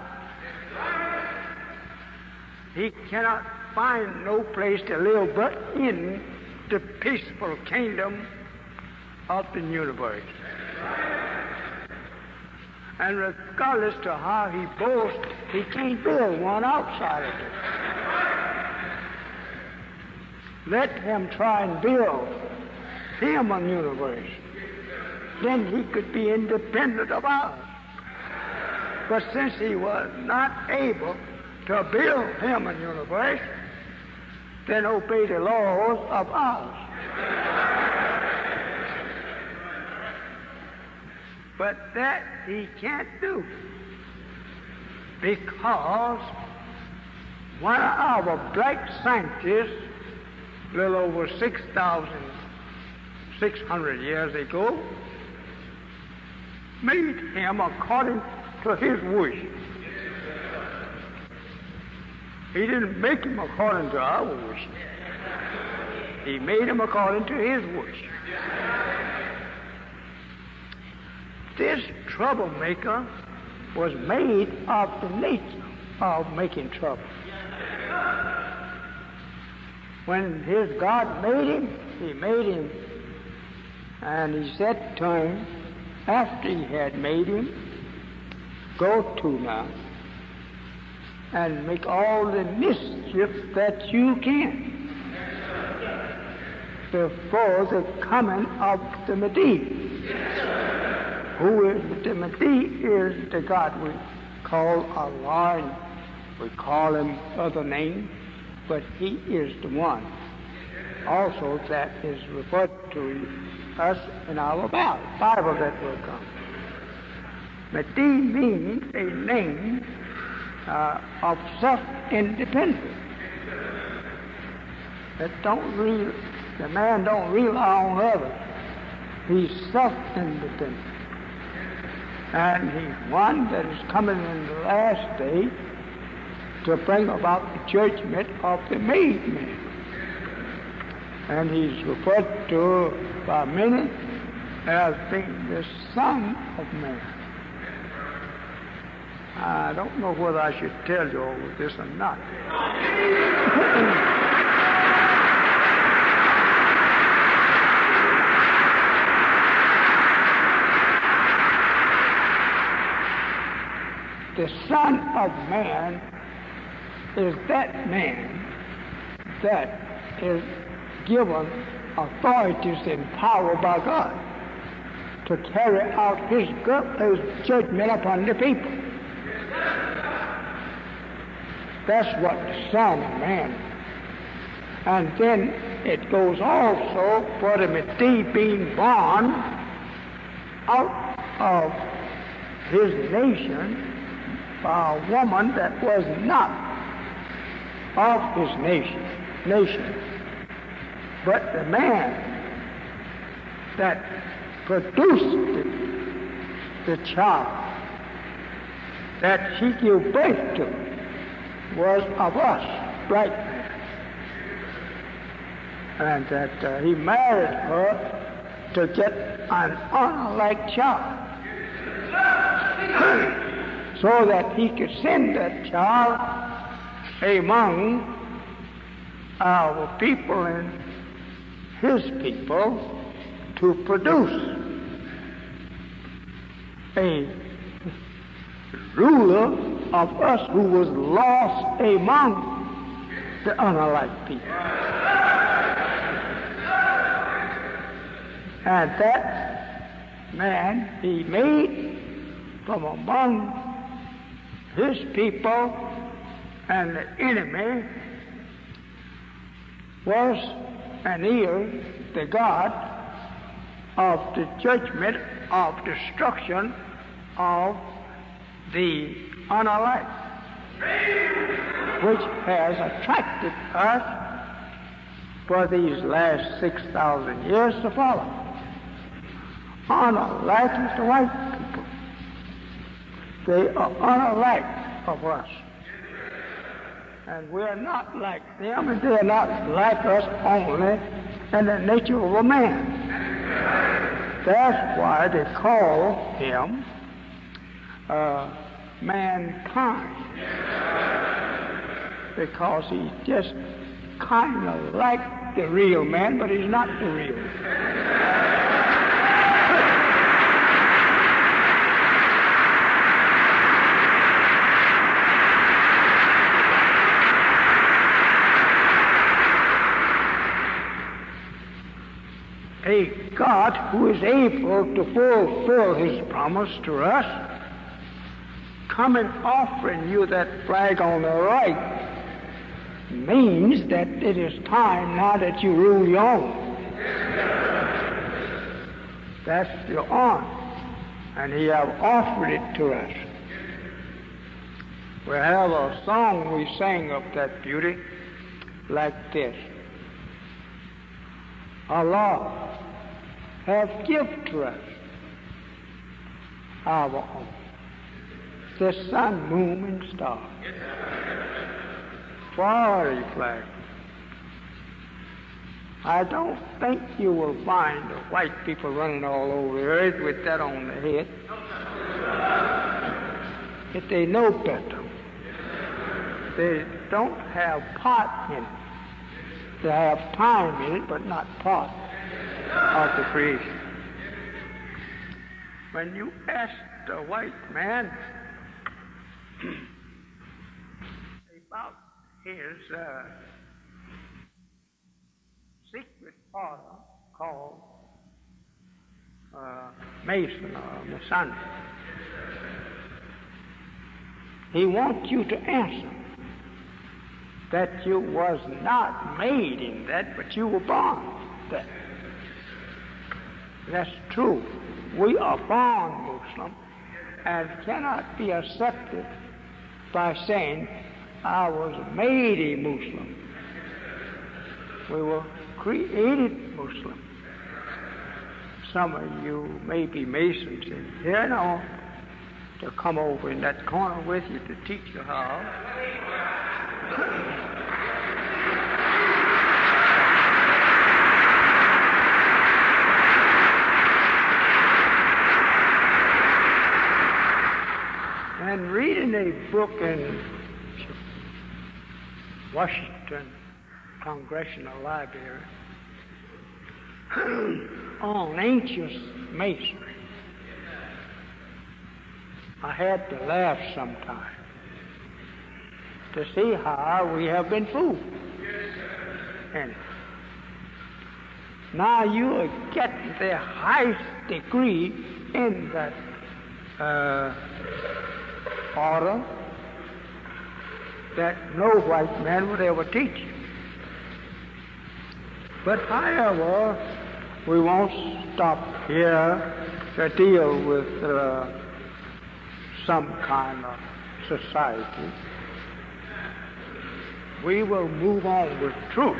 He cannot find no place to live but in the peaceful kingdom of the universe. And regardless to how he boasts, he can't build one outside of it. Let him try and build him a universe. Then he could be independent of ours. But since he was not able to build him a universe, then obey the laws of ours. But that he can't do, because one of our black scientists, a little over 6,600 years ago, made him according to his wish. He didn't make him according to our wish. He made him according to his wish. This troublemaker was made of the nature of making trouble. When his God made him, he made him, and he said to him, after he had made him, go to now and make all the mischief that you can before the coming of the Messiah. Who is the Messiah? Is the God we call Allah. We call him other names, but he is the one also that is referred to us in our Bible that will come. Messiah means a name of self-independence. The man don't rely on others. He's self-independent. And he's one that is coming in the last day to bring about the judgment of the made man. And he's referred to by many as being the Son of Man. I don't know whether I should tell you all this or not. The Son of Man is that man that is given authorities and power by God to carry out his judgment upon the people. That's what the Son of Man is. And then it goes also for the Messiah being born out of his nation by a woman that was not of his nation. But the man that produced the child that she gave birth to was of us, black men, and that he married her to get an honor-like child, so that he could send that child among our people and his people to produce a ruler of us who was lost among the unlike people. And that man he made from among his people, and the enemy was and is the God of the judgment of destruction of the unalike, which has attracted us for these last 6,000 years to follow. Unalike is the white people. They are unalike of us. And we are not like them, and they are not like us only in the nature of a man. That's why they call him mankind, because he's just kind of like the real man, but he's not the real. A God who is able to fulfill his promise to us, coming offering you that flag on the right, means that it is time now that you rule your own. That's the honor, and he have offered it to us. We have a song we sang of that beauty like this. Allah have given to us our own, the sun, moon, and stars. Foreign flag. I don't think you will find the white people running all over the earth with that on their head. If they know better, they don't have part in it. They have time in it, but not part of the creation. When you ask the white man about his secret order called Mason or Masonic, he wants you to answer that you was not made in that, but you were born there. That's true. We are born Muslim and cannot be accepted by saying, I was made a Muslim. We were created Muslim. Some of you may be Masons in here now to come over in that corner with you to teach you how. And reading a book in Washington Congressional Library on ancient masonry, I had to laugh sometime to see how we have been fooled. And now you are getting the highest degree in that order that no white man would ever teach. But however, we won't stop here to deal with some kind of society. We will move on with truth.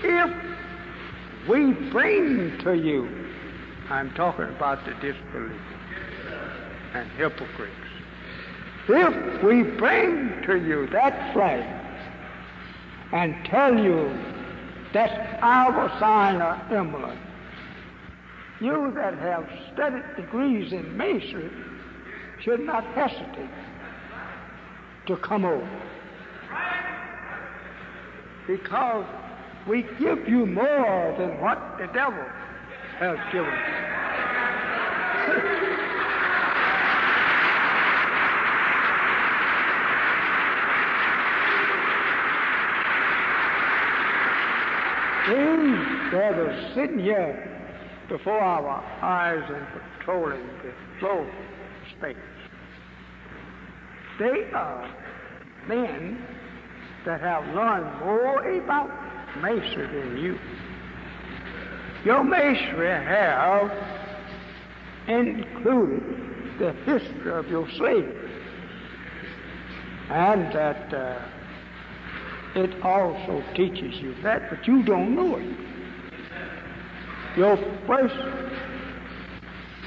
If we bring to you, I'm talking about the disbelievers and hypocrites. If we bring to you that flag and tell you that's our sign or emblem, you that have studied degrees in masonry should not hesitate to come over. Because we give you more than what the devil has given us. These brothers sitting here before our eyes and patrolling the floor space, they are men that have learned more about masonry than you. Your masonry have included the history of your slavery, and that it also teaches you that, but you don't know it. Your first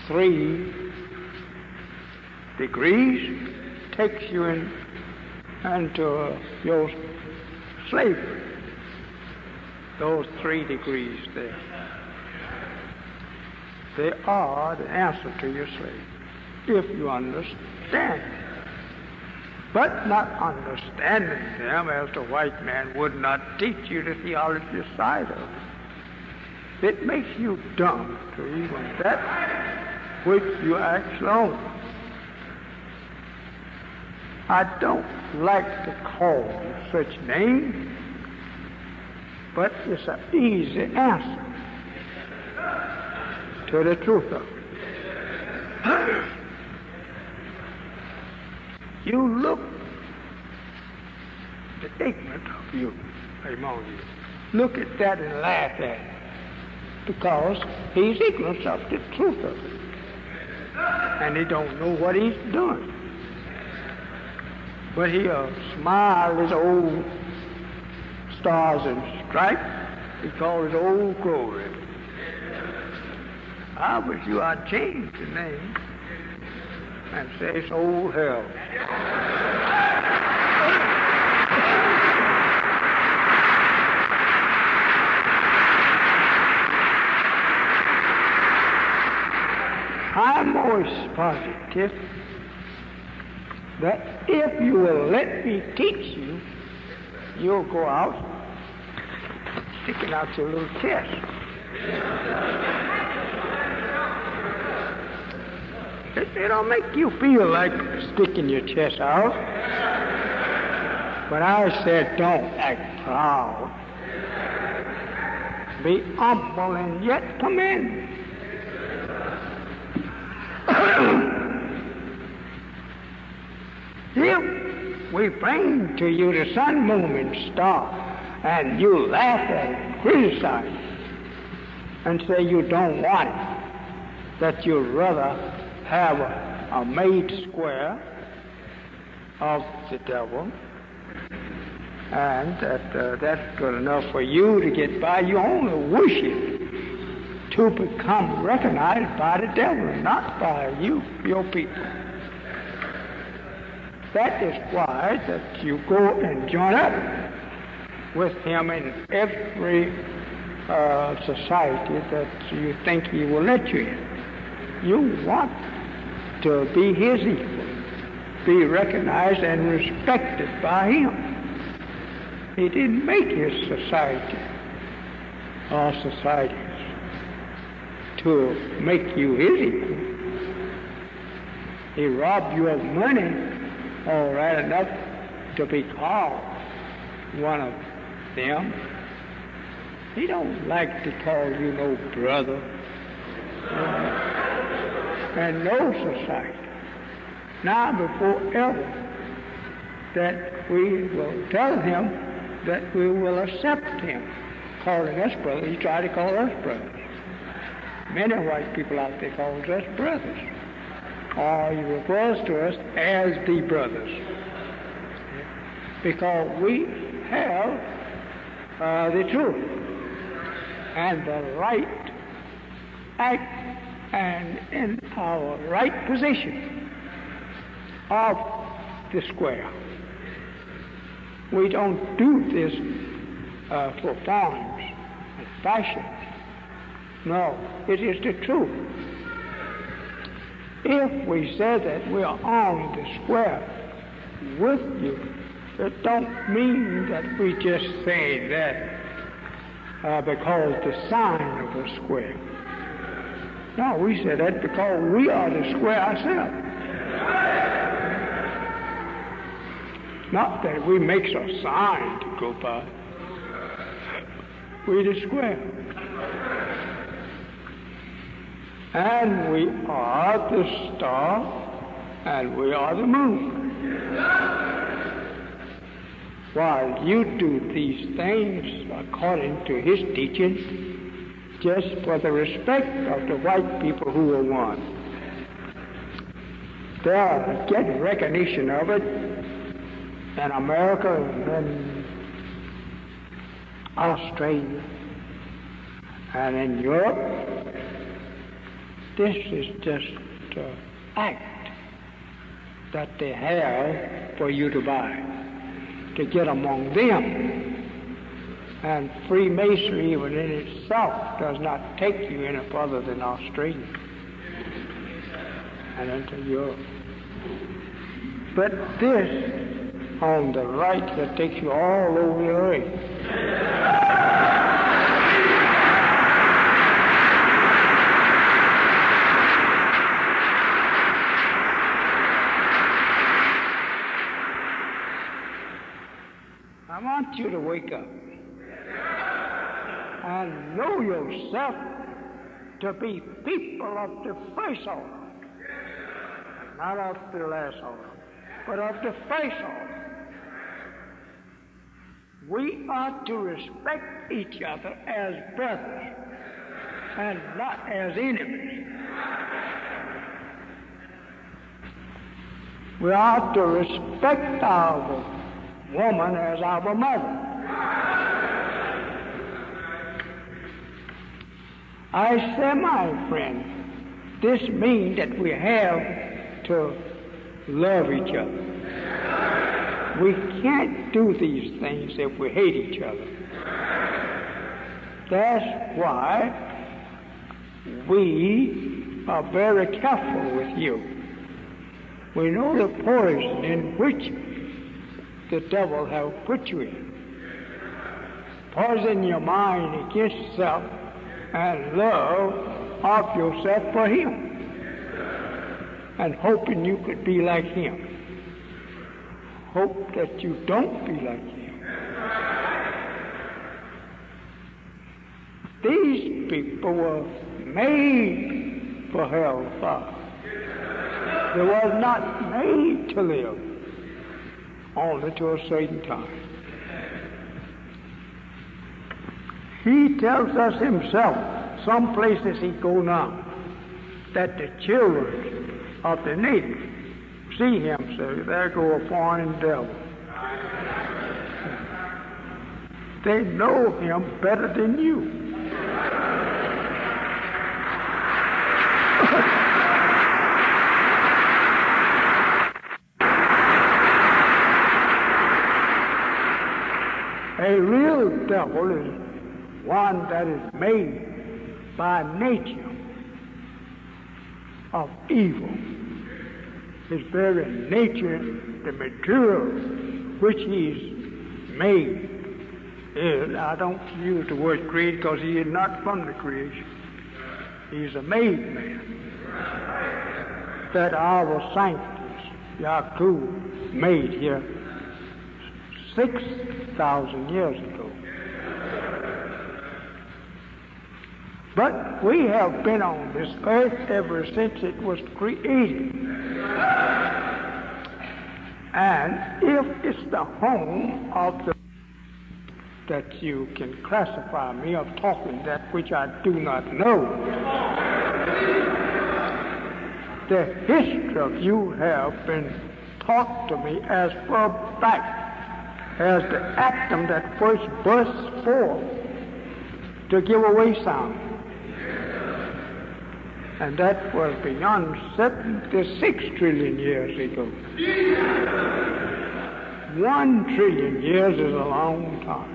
3 degrees takes you into your slavery. Those 3 degrees there, they are the answer to your slavery, if you understand them. But not understanding them, as the white man would not teach you the theology side of it, it makes you dumb to even that which you actually own. I don't like to call such names, but it's an easy answer to the truth of it. You look the ignorant of you among you. Look at that and laugh at it, because he's ignorant of the truth of it, and he don't know what he's doing. But he'll smile his old stars and stripes. He calls it old glory. I wish you I'd change the name and say it's old hell. I'm always positive that if you will let me teach you, you'll go out sticking out your little chest. It don't make you feel like sticking your chest out. But I said, don't act proud. Be humble and yet commend. If we bring to you the sun, moon, and star, and you laugh at it, criticize it, and say you don't want it, that you'd rather have a made square of the devil, and that that's good enough for you to get by. You only wish it to become recognized by the devil, not by you, your people. That is why that you go and join up with him in every society that you think he will let you in. You want to be his equal, be recognized and respected by him. He didn't make his society or societies to make you his equal. He robbed you of money, all right, enough to be called one of them. He don't like to call you no brother and no society. Now, before ever that we will tell him that we will accept him calling us brothers. He tried to call us brothers. Many white people out there call us brothers. Or he refers to us as the brothers. Because we have the truth. and the right act and in our right position of the square. We don't do this for forms and fashions. No, it is the truth. If we say that we are on the square with you, it don't mean that we just say that because the sign of the square. No, we say that because we are the square ourselves. Not that we make a sign to go by. We're the square. And we are the star, and we are the moon. While you do these things according to his teaching, just for the respect of the white people who are one. They'll get recognition of it in America and in Australia and in Europe. This is just an act that they have for you to buy, to get among them. And Freemasonry, even in itself, does not take you any further than Australia and into Europe. But this, on the right, that takes you all over the earth. I want you to wake up and know yourself to be people of the first order, not of the last order, but of the first order. We are to respect each other as brothers and not as enemies. We are to respect our woman as our mother. I say, my friend, this means that we have to love each other. We can't do these things if we hate each other. That's why we are very careful with you. We know the poison in which the devil have put you in. Poison your mind against yourself and love of yourself for him, and hoping you could be like him. Hope that you don't be like him. These people were made for hellfire. They were not made to live only to a certain time. He tells us himself, some places he go now, that the children of the natives see him, say, there go a foreign devil. They know him better than you. A real devil is one that is made by nature of evil. His very nature, the material which he's made is, I don't use the word created because he is not from the creation. He's a made man. That our sanctus, Yaakov, made here 6,000 years ago. But we have been on this earth ever since it was created. And if it's the home of the that you can classify me of talking that which I do not know, the history of you have been taught to me as far back as the atom that first burst forth to give away some. And that was beyond 76 trillion years ago. 1 trillion years is a long time.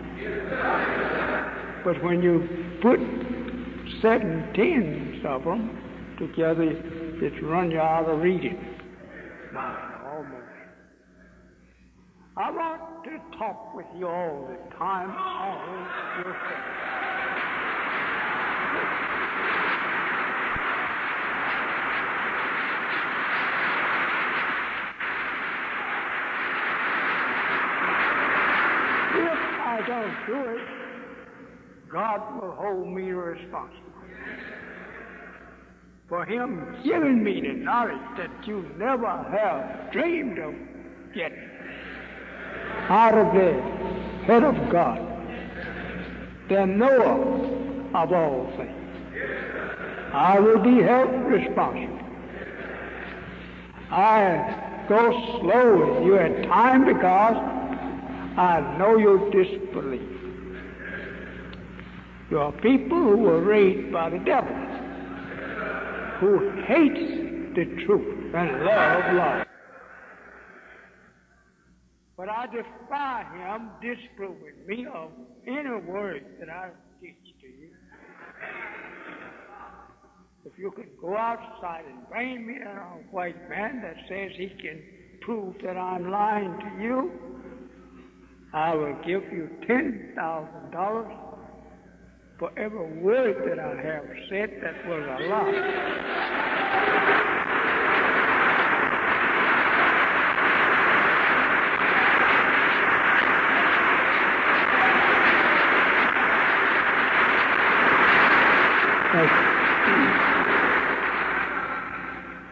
But when you put 7/10 of them together, it runs you out of reading. Almost. I want to talk with you all the time on your faith. If I don't do it, God will hold me responsible for Him giving me the knowledge that you never have dreamed of getting out of the head of God, the knower of all things. I will be held responsible. I go slow with you at times because I know your disbelief. You are people who were raised by the devil, who hates the truth and love life. But I defy him disproving me of any word that I teach to you. If you could go outside and bring me a white man that says he can prove that I'm lying to you, I will give you $10,000 for every word that I have said that was a lie.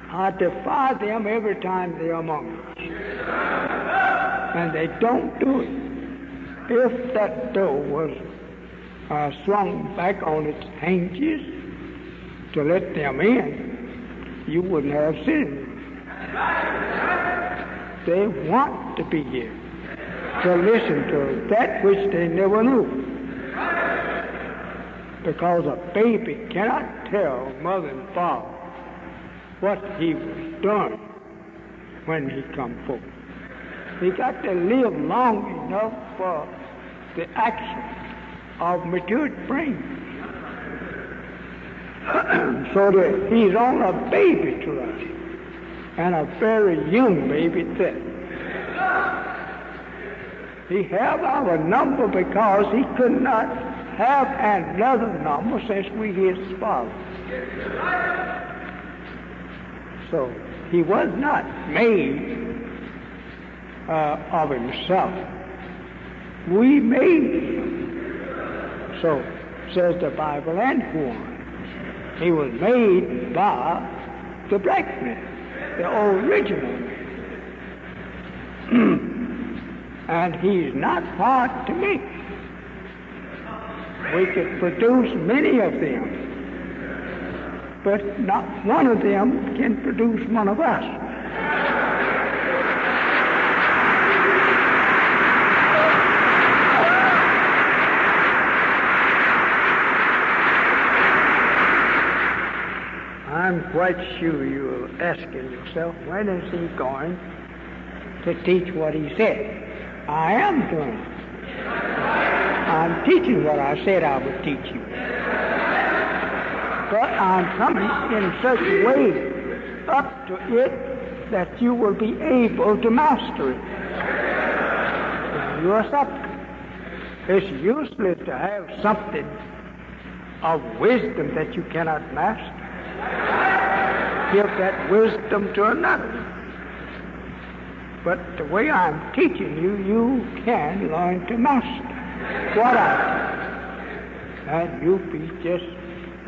I defy them every time they're among us. And they don't do it. If that door was swung back on its hinges to let them in, you wouldn't have seen them. They want to be here to listen to that which they never knew. Because a baby cannot tell mother and father what he was doing when he come forth. He got to live long enough for the action of matured brain. So that he's on a baby to us, and a very young baby at that. He have our number because he could not have another number since we his father. So he was not made of himself. We made him. So says the Bible, and one. He was made by the black man, the original man. And he's not hard to make. We could produce many of them, but not one of them can produce one of us. I'm quite sure you're asking yourself, when is he going to teach what he said? I am doing it. I'm teaching what I said I would teach you. But I'm coming in such a way up to it that you will be able to master it. You're something. It's useless to have something of wisdom that you cannot master. Give that wisdom to another. But the way I'm teaching you, you can learn to master what I do. And you'll be just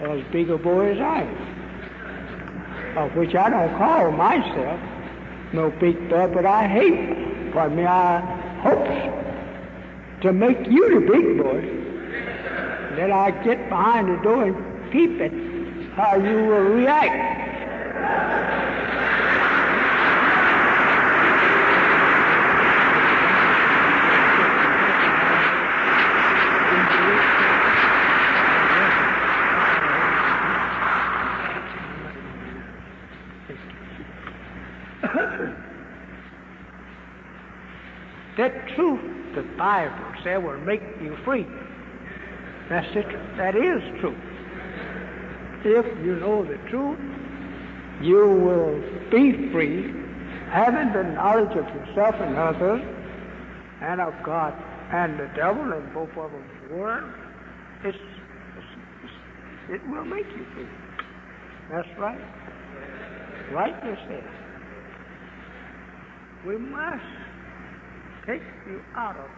as big a boy as I am, of which I don't call myself no big boy, but I hate, pardon me, I hope to make you the big boy. Then I get behind the door and peep at how you will react. That truth, the Bible said, will make you free. That is truth. If you know the truth, you will be free, having the knowledge of yourself and others, and of God and the devil and both of them's world. It will make you free. That's right. Rightly said. We must take you out of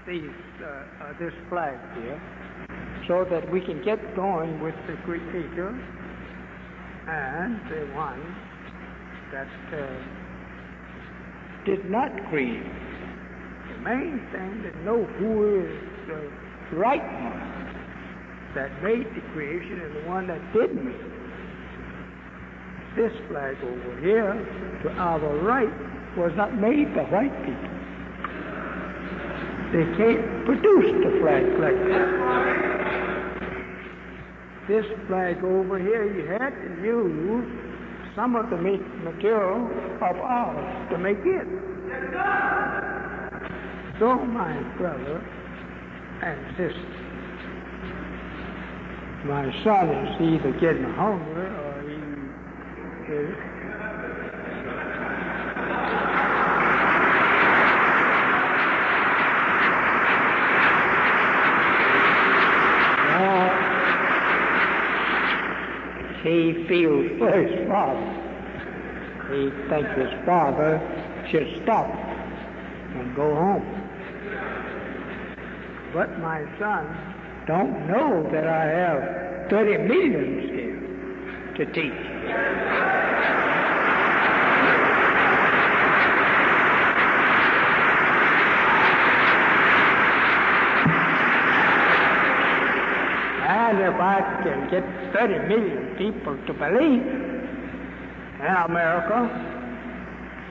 this flag here, so that we can get going with the Creator and the one that did not create. The main thing to know who is the right one that made the creation and the one that didn't make it. This flag over here, to our right, was not made by white people. They can't produce the flag like that. This flag over here, you had to use some of the material of ours to make it. So, my brother and sister, my son is either getting hungry or he is. He feels for his father. He thinks his father should stop and go home. But my son don't know that I have 30 millions here to teach. And if I can get 30 million people to believe in America,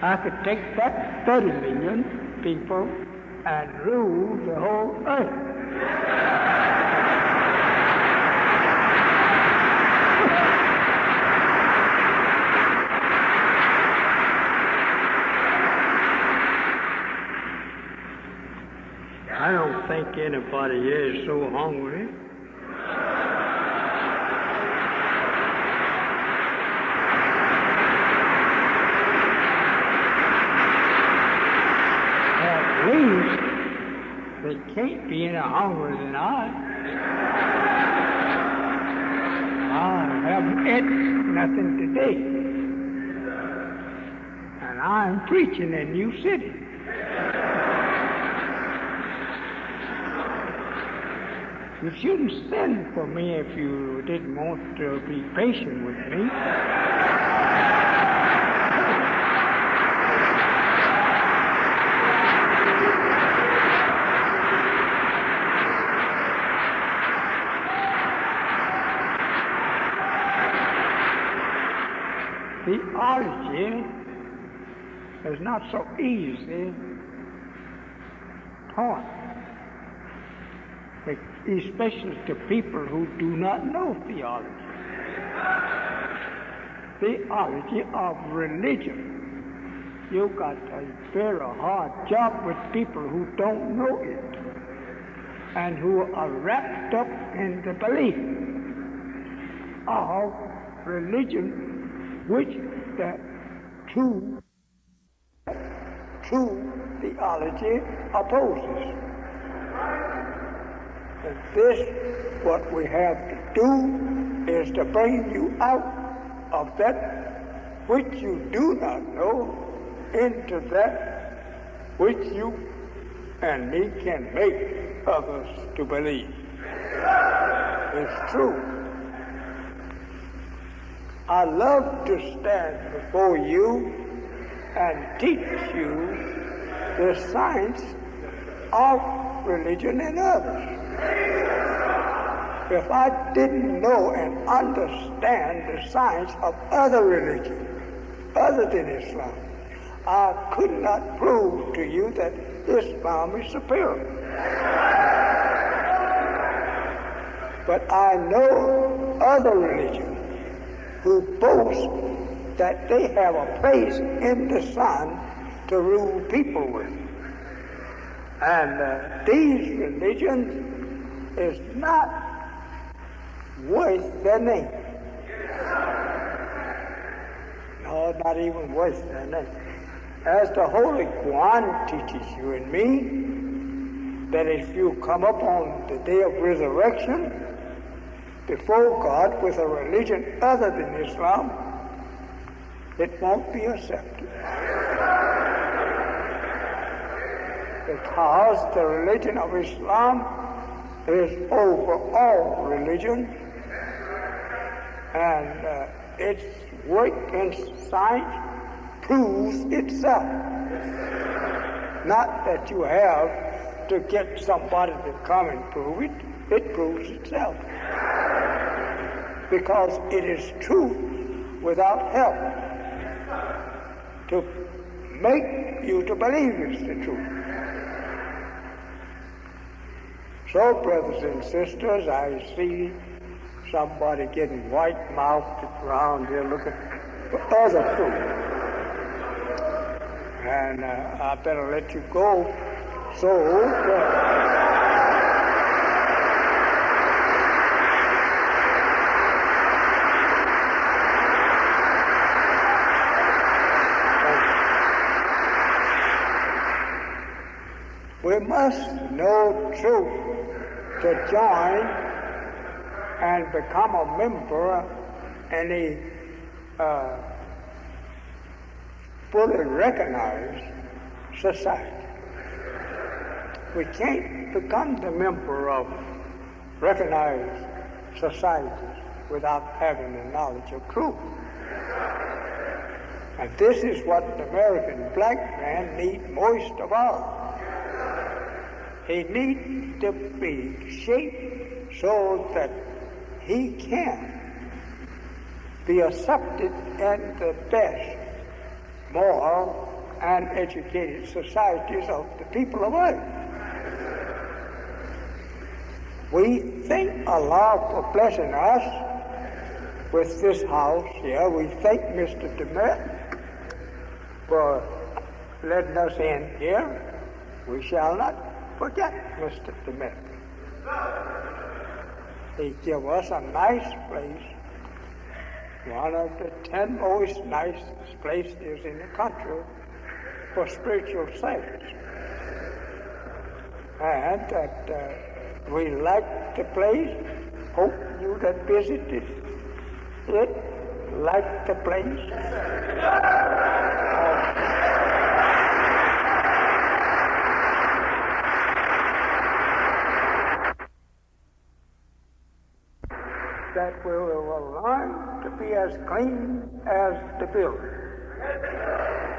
I could take that 30 million people and rule the whole earth. I don't think anybody here is so hungry. At least they can't be any hungrier than I. I haven't eaten nothing today. And I'm preaching in New City. You shouldn't send for me if you didn't want to be patient with me. Theology is not so easy taught, especially to people who do not know theology. Theology of religion. You've got a very hard job with people who don't know it and who are wrapped up in the belief of religion which the true theology opposes. And this, what we have to do, is to bring you out of that which you do not know into that which you and me can make others to believe. It's true. I love to stand before you and teach you the science of religion and others. If I didn't know and understand the science of other religions, other than Islam, I could not prove to you that Islam is superior. But I know other religions who boast that they have a place in the sun to rule people with. And these religions is not worth their name. No, not even worth their name. As the Holy Quran teaches you and me, that if you come up on the day of resurrection before God with a religion other than Islam, it won't be accepted. Because the religion of Islam is over all religions, and its work in science proves itself. Not that you have to get somebody to come and prove it. It proves itself. Because it is true without help to make you to believe it's the truth. So, brothers and sisters, I see somebody getting white-mouthed around here looking for other truth. And I better let you go. So, we must know truth to join and become a member in a fully recognized society. We can't become the member of recognized societies without having the knowledge of truth. And this is what the American black man needs most of all. He needs to be shaped so that he can be accepted in the best moral and educated societies of the people of earth. We thank Allah for blessing us with this house here. We thank Mr. DeMett for letting us in here. We shall not forget Mr. DeMett. He gave us a nice place, one of the 10 most nicest places in the country for spiritual service. And that we like the place. Hope you that visited it like the place. That we will learn to be as clean as the building.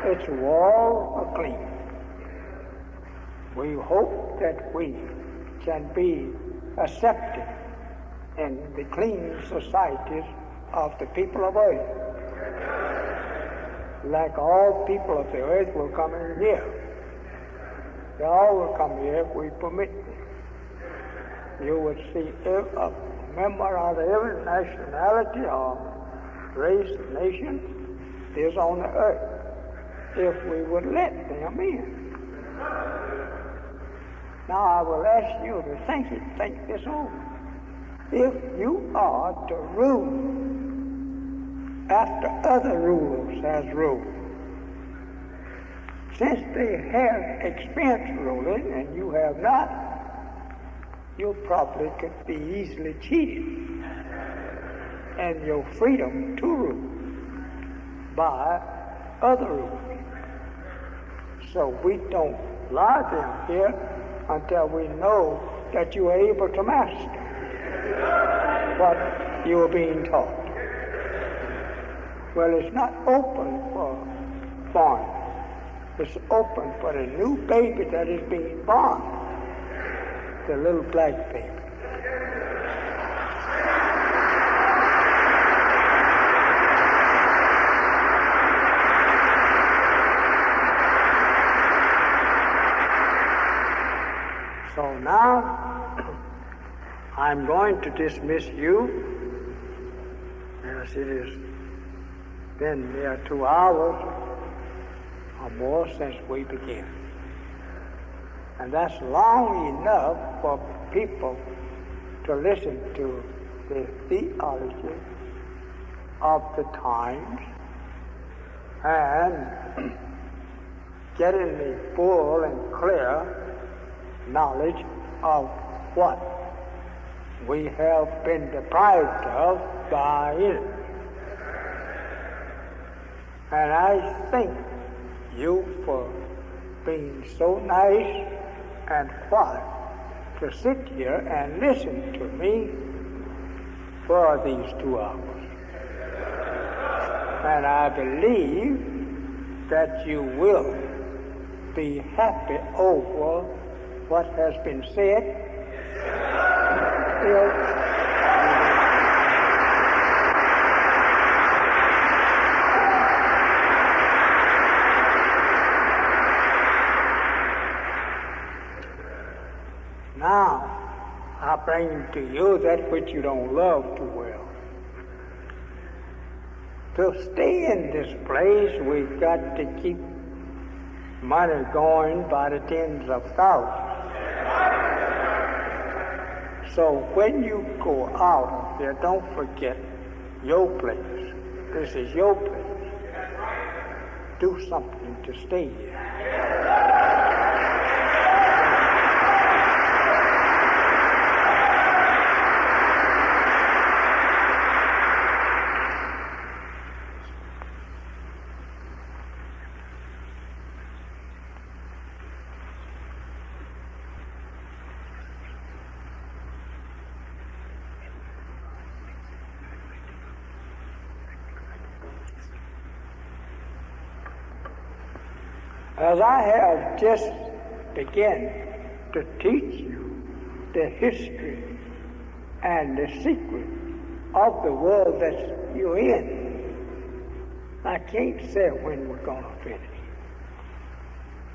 Its walls are clean. We hope that we can be accepted in the clean societies of the people of earth. Like all people of the earth will come in here. They all will come here if we permit them. You would see a member of every nationality or race or nation is on the earth if we would let them in. Now I will ask you to think this over. If you are to rule after other rulers has ruled, since they have experience ruling and you have not, you probably could be easily cheated and your freedom to rule by other rulers. So we don't lie them here until we know that you are able to master what you are being taught. Well, it's not open for foreigners. It's open for the new baby that is being born, the little black baby. So now I'm going to dismiss you, as it is been near 2 hours or more since we began. And that's long enough for people to listen to the theology of the times and getting the full and clear knowledge of what we have been deprived of by it. And I thank you for being so nice and quiet to sit here and listen to me for these 2 hours. And I believe that you will be happy over what has been said. Now, I bring to you that which you don't love too well. To stay in this place, we've got to keep money going by the tens of thousands. So when you go out of here, don't forget your place. This is your place. Do something to stay here. As I have just begun to teach you the history and the secret of the world that you're in, I can't say when we're going to finish.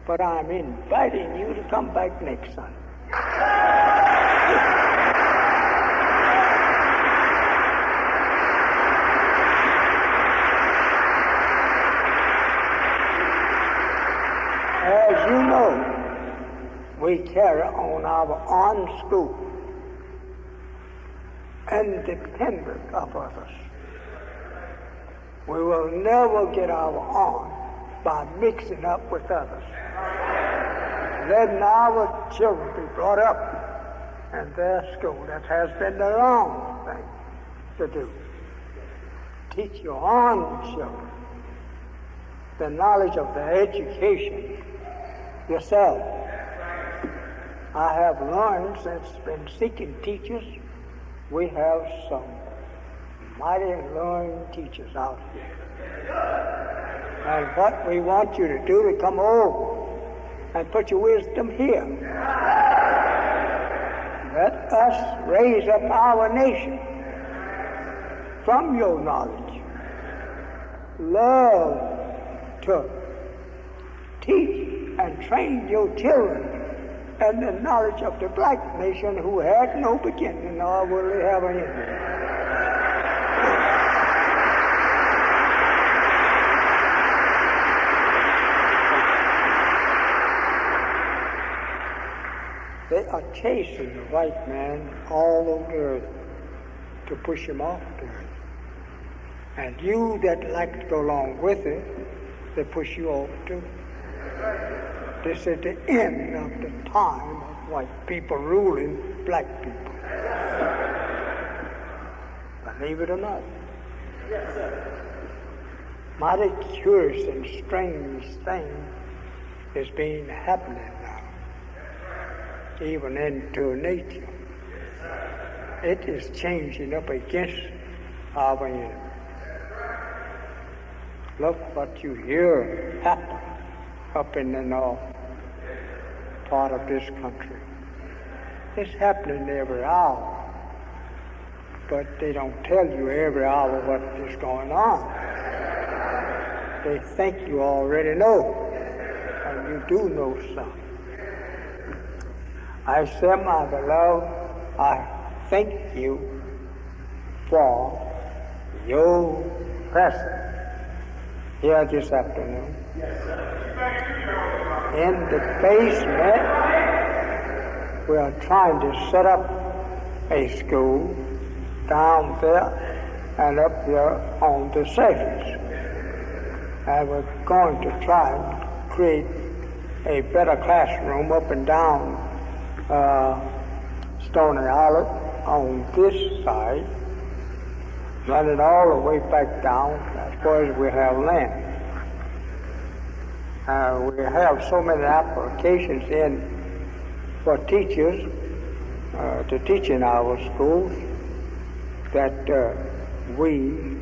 But I'm inviting you to come back next Sunday. As you know, we carry on our own school, independent of others. We will never get our own by mixing up with others. Letting our children be brought up in their school. That has been the wrong thing to do. Teach your own children the knowledge of the education yourself. I have learned since been seeking teachers, we have some mighty learned teachers out here. And what we want you to do to come over and put your wisdom here. Let us raise up our nation from your knowledge. Love to teach and train your children in the knowledge of the black nation who had no beginning nor will they have an end. They are chasing the white man all over the earth to push him off the earth. And you that like to go along with it, they push you off too. This is the end of the time of white people ruling black people. Believe it or not. Yes, sir. Mighty curious and strange thing is being happening now, even into nature. It is changing up against our enemy. Look what you hear happen up in the north part of this country. It's happening every hour, but they don't tell you every hour what is going on. They think you already know, and you do know something. I say, my beloved, I thank you for your presence here this afternoon. In the basement, we are trying to set up a school down there and up here on the surface. And we're going to try and create a better classroom up and down Stony Island on this side, running all the way back down as far as we have land. We have so many applications in for teachers to teach in our schools that we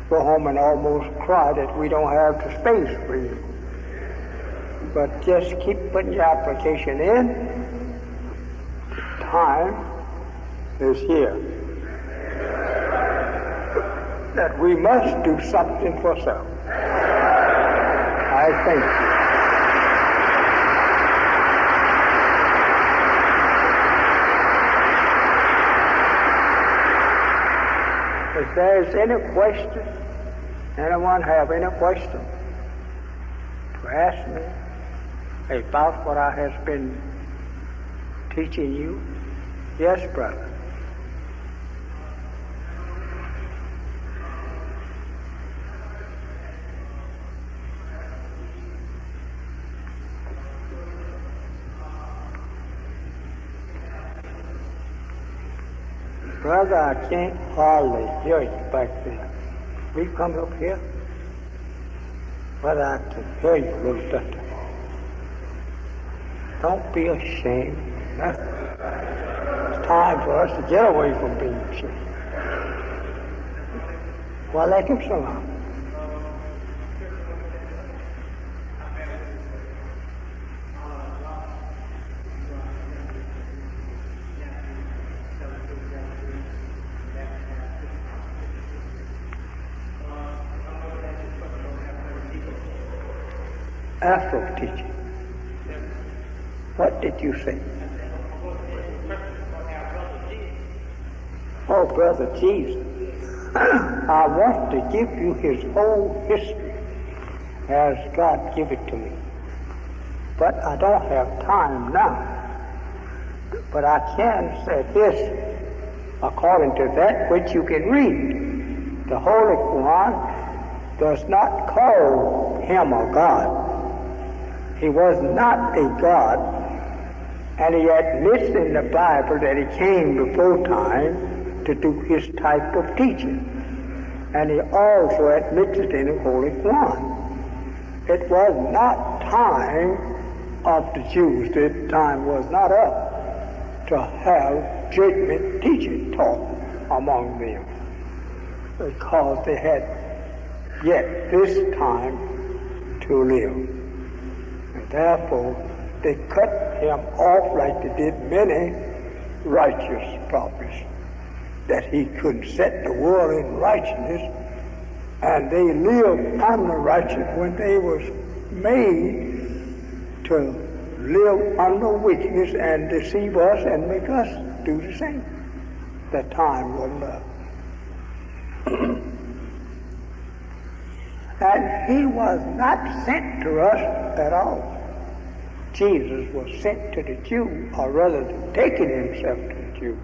go home and almost cry that we don't have the space for you. But just keep putting your application in. Time is here. That we must do something for self. I thank you. If there's any question, anyone have any question to ask me about what I have been teaching you? Yes, brother. Brother, I can't hardly hear you back there. Will you come up here? Brother, I can hear you a little better. Don't be ashamed. It's time for us to get away from being ashamed. Well, let him sing on. After teaching, what did you say? Oh, Brother Jesus, I want to give you his whole history as God gave it to me. But I don't have time now. But I can say this, according to that which you can read. The Holy Quran does not call him a God. He was not a God, and he admits in the Bible that he came before time to do his type of teaching. And he also admits it in the Holy Quran. It was not time of the Jews, the time was not up to have judgment teaching taught among them, because they had yet this time to live. And therefore, they cut him off like they did many righteous prophets, that he couldn't set the world in righteousness, and they lived under righteousness when they was made to live under wickedness and deceive us and make us do the same. The time wasn't up. And he was not sent to us at all. Jesus was sent to the Jews, or rather taking himself to the Jews.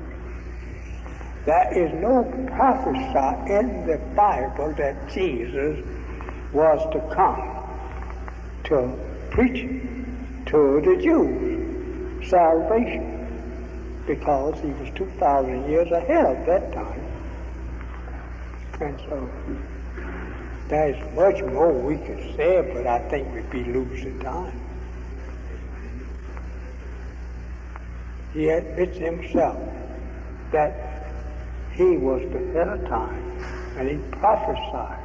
There is no prophecy in the Bible that Jesus was to come to preach to the Jews salvation, because he was 2,000 years ahead of that time. And so there's much more we could say, but I think we'd be losing time. He admits himself that he was the head of time, and he prophesied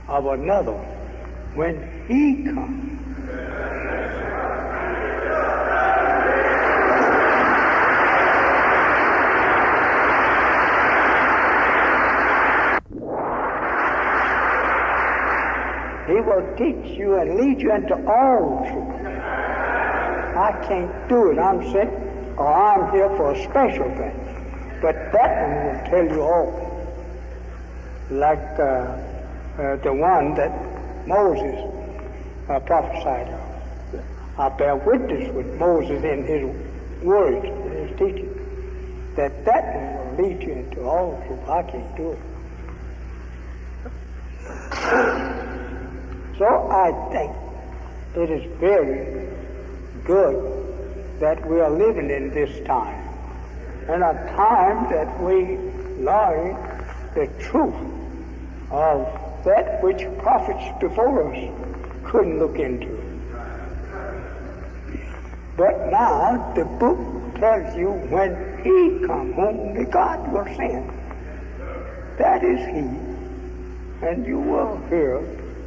of another one when he comes. He will teach you and lead you into all truth. I can't do it. I'm sent, or I'm here for a special thing. But that one will tell you all. Like the one that Moses prophesied of. I bear witness with Moses in his words, in his teaching, that one will lead you into all truth. I can't do it. So I think it is very good that we are living in this time, and a time that we learn the truth of that which prophets before us couldn't look into. But now the book tells you when he come whom the God will send, that is he, and you will hear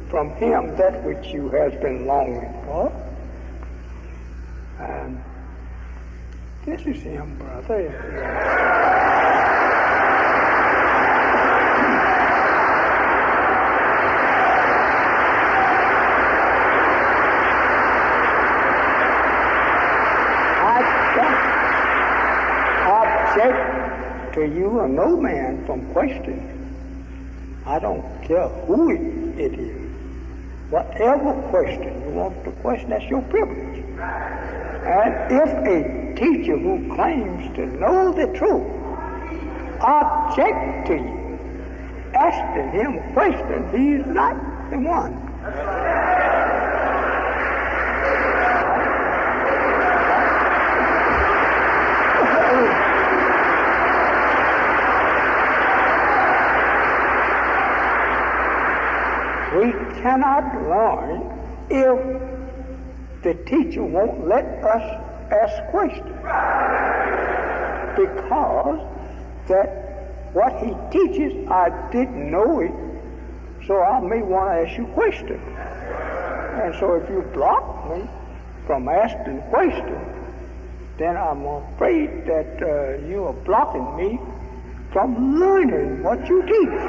from him that which you have been longing for. And this is him, brother. Object to you or no man from questioning. I don't care who it is. Whatever question you want to question, that's your privilege. And if a teacher who claims to know the truth object to you asking him a question, he's not the one. We cannot learn if the teacher won't let us ask questions. Because that what he teaches, I didn't know it, so I may want to ask you questions. And so if you block me from asking questions, then I'm afraid that you are blocking me from learning what you teach.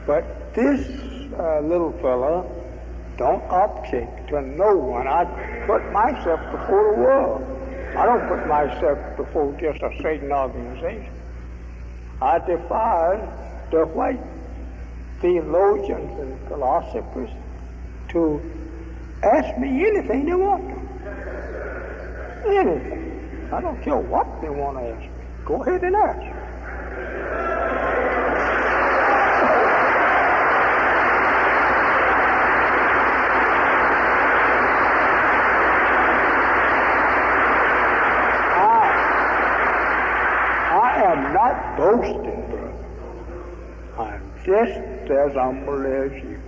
But this little fella don't object to no one. I put myself before the world. I don't put myself before just a Satan organization. I defy the white theologians and philosophers to ask me anything they want to. Anything. I don't care what they want to ask me. Go ahead and ask. I'm not boasting, brother. I'm just as humble as you.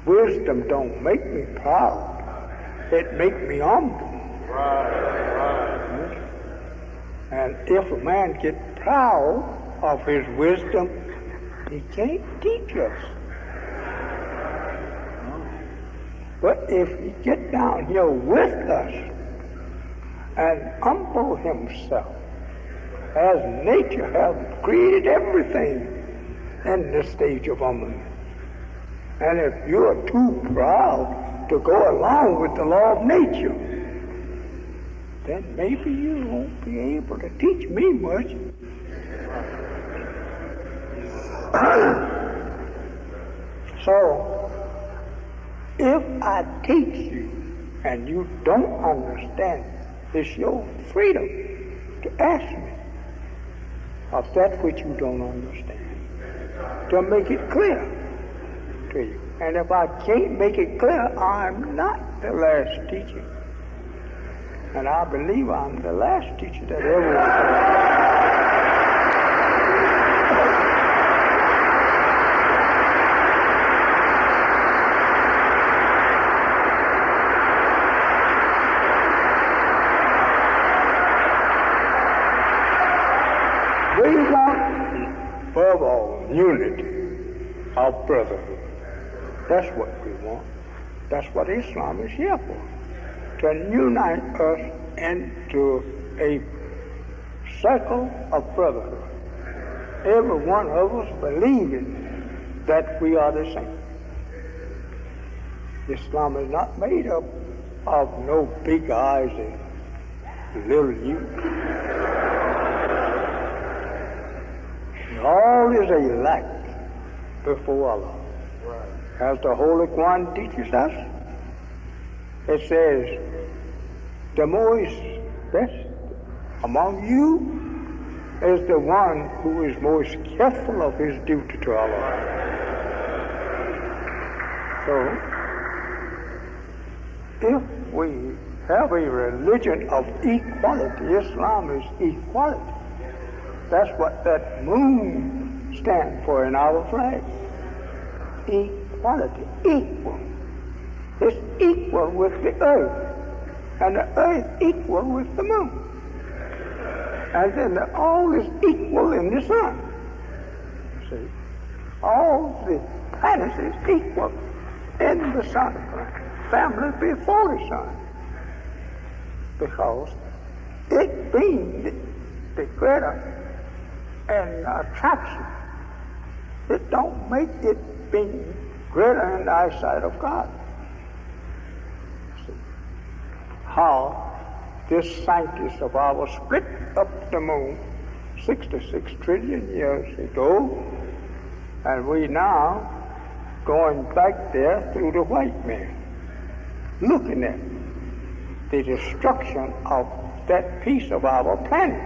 Wisdom don't make me proud. It make me humble. Right. And if a man gets proud of his wisdom, he can't teach us. But if he get down here with us and humble himself, as nature has created everything in this stage of humbleness. And if you are too proud to go along with the law of nature, then maybe you won't be able to teach me much. So, if I teach you and you don't understand, it's your freedom to ask me of that which you don't understand, to make it clear to you. And if I can't make it clear, I'm not the last teacher. And I believe I'm the last teacher that ever was. We want, above all, unity of brotherhood. That's what we want. That's what Islam is here for. To unite us into a circle of brotherhood. Every one of us believing that we are the same. Islam is not made up of no big eyes and little you. All is elect. before Allah. As the Holy Quran teaches us, it says, the most best among you is the one who is most careful of his duty to Allah. So, if we have a religion of equality, Islam is equality. That's what that moon stands for in our flag. Equality, equal. It's equal with the earth, and the earth equal with the moon. And then all is equal in the sun. See? All the planets is equal in the sun. Family before the sun. Because it being the greater in attraction, it don't make it being greater in the eyesight of God. See? How this scientist of ours split up the moon 66 trillion years ago, and we now going back there through the white man, looking at the destruction of that piece of our planet,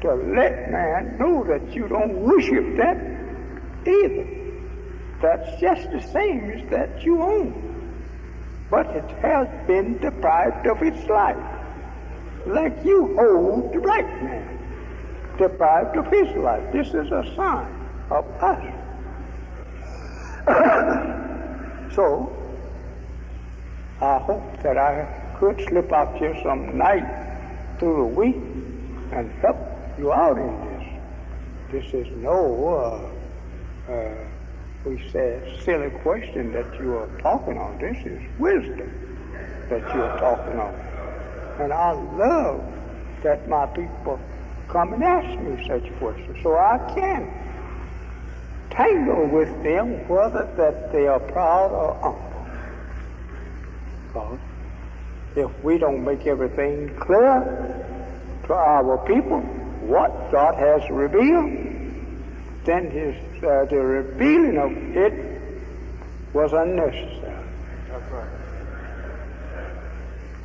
to let man know that you don't worship that either. That's just the same as that you own. But it has been deprived of its life. Like you hold the black man, deprived of his life. This is a sign of us. So, I hope that I could slip out here some night through the week and help you out in this. This is no, we said, silly question that you are talking on. This is wisdom that you are talking on. And I love that my people come and ask me such questions, so I can tangle with them whether that they are proud or humble. Because if we don't make everything clear to our people what God has revealed, then the revealing of it was unnecessary. That's right.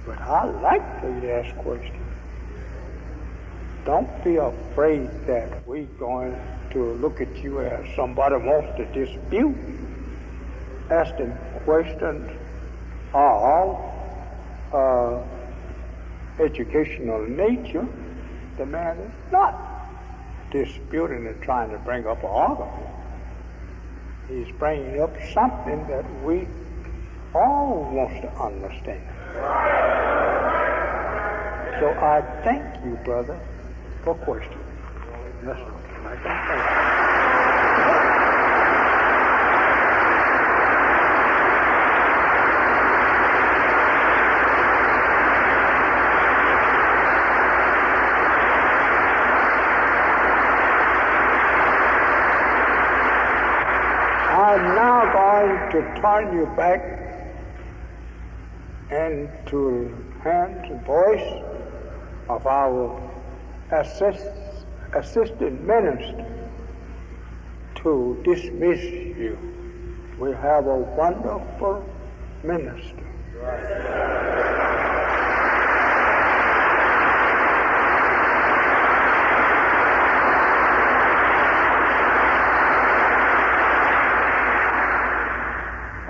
But I like to ask questions. Don't be afraid that we're going to look at you as somebody wants to dispute. Asking questions are educational nature. The man is not disputing and trying to bring up an argument. He's bringing up something that we all want to understand. So I thank you, brother, for questioning. Yes, sir. I thank you. I'm now going to turn you back into hands and voice of our assistant minister to dismiss you. We have a wonderful minister.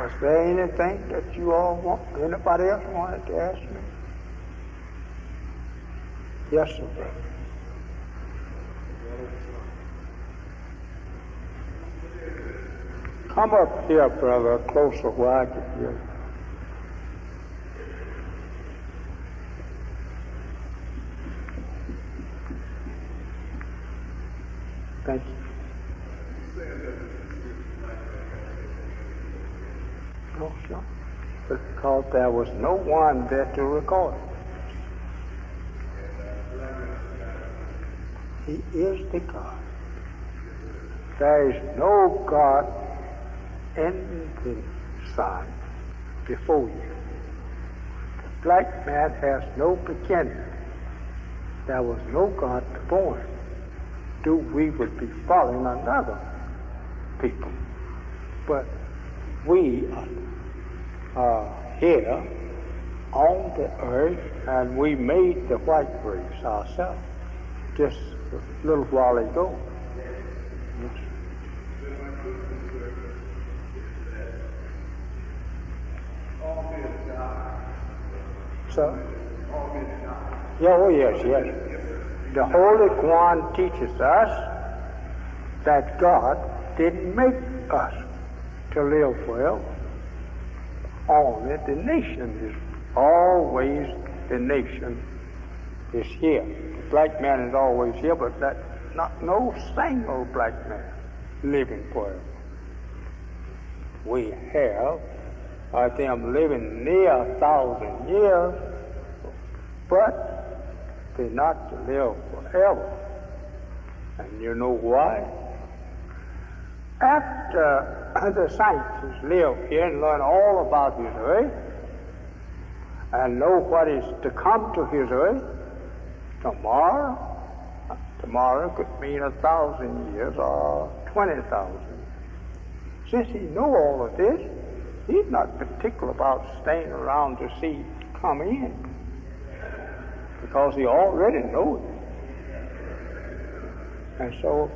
Is there anything that you all want, anybody else wanted to ask me? Yes, sir, brother. Come up here, brother, closer where I can hear you. Thank you. Oh, sure. Because there was no one there to record it. He is the God. There is no God in the sun before you. The black man has no beginning. There was no God before him. We would be following another people. But we are here on the earth, and we made the white race ourselves just a little while ago. So, yeah, oh yes, yes. The Holy Quran teaches us that God didn't make us to live forever. Only the nation is always the nation is here. The black man is always here, but that not no single black man living forever. We have them living near 1,000 years, but they're not to live forever. And you know why? After the scientists live here and learn all about his earth and know what is to come to his earth, tomorrow could mean 1,000 years or 20,000. Since he know all of this, he's not particular about staying around to see it come in, because he already knows it. And so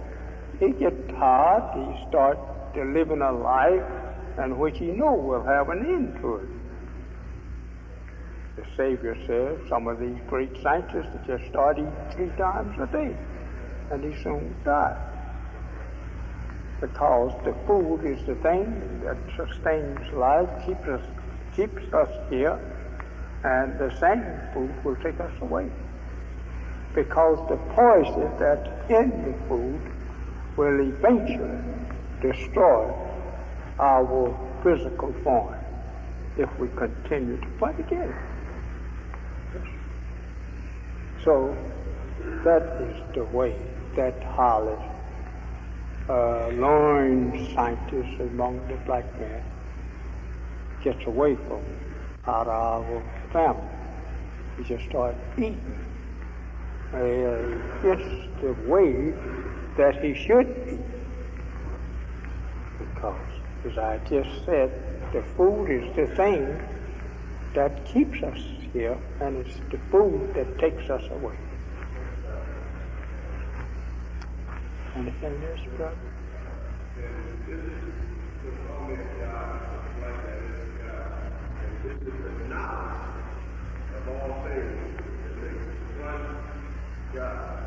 he gets tired, he starts living a life in which he knows will have an end to it. The Savior says some of these great scientists just start eating 3 times a day, and he soon dies. Because the food is the thing that sustains life, keeps us here, and the same food will take us away. Because the poison that's in the food will eventually destroy our physical form if we continue to fight against it. So that is the way that Hollis learned scientists among the black men gets away from out of our family. We just start eating. It's the way that he should eat. Because, as I just said, the food is the thing that keeps us here, and it's the food that takes us away. Anything else, brother? This is the only God like that is God. This is the knowledge of all things. One God.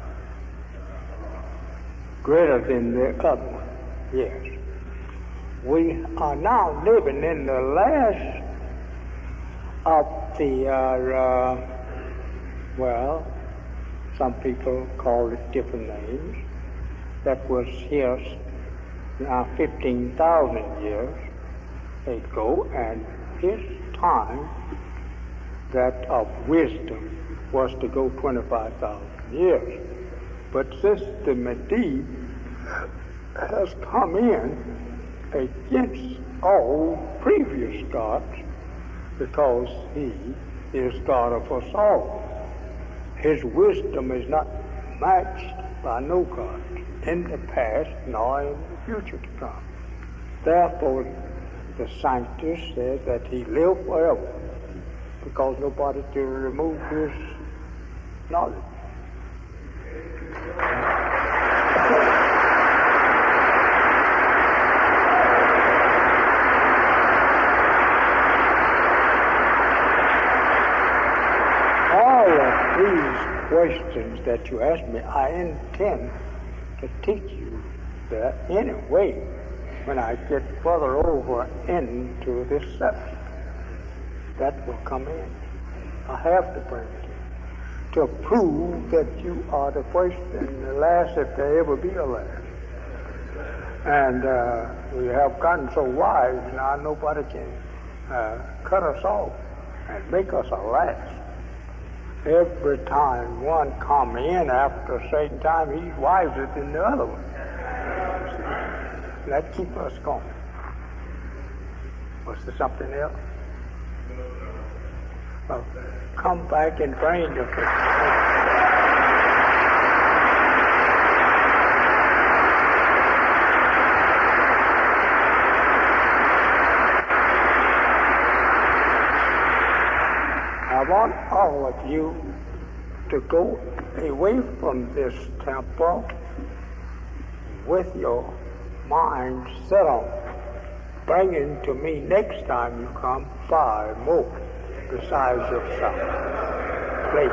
Greater than the other one, yes. We are now living in the last of the, well, some people call it different names. That was here now 15,000 years ago, and his time that of wisdom was to go 25,000 years. But since the Mahdi has come in against all previous gods, because he is God of us all, his wisdom is not matched by no god in the past nor in the future to come. Therefore, the scientists said that he lived forever, because nobody to remove his knowledge. All of these questions that you asked me, I intend to teach you that anyway when I get further over into this subject. That will come in. I have to bring it in to prove that you are the first and the last, if there ever be a last. And we have gotten so wise now nobody can cut us off and make us a last. Every time one come in after a certain time, he's wiser than the other one. That keeps us going. Was there something else? Well, come back and bring your want all of you to go away from this temple with your mind set on bringing to me next time you come 5 more besides yourself. Please.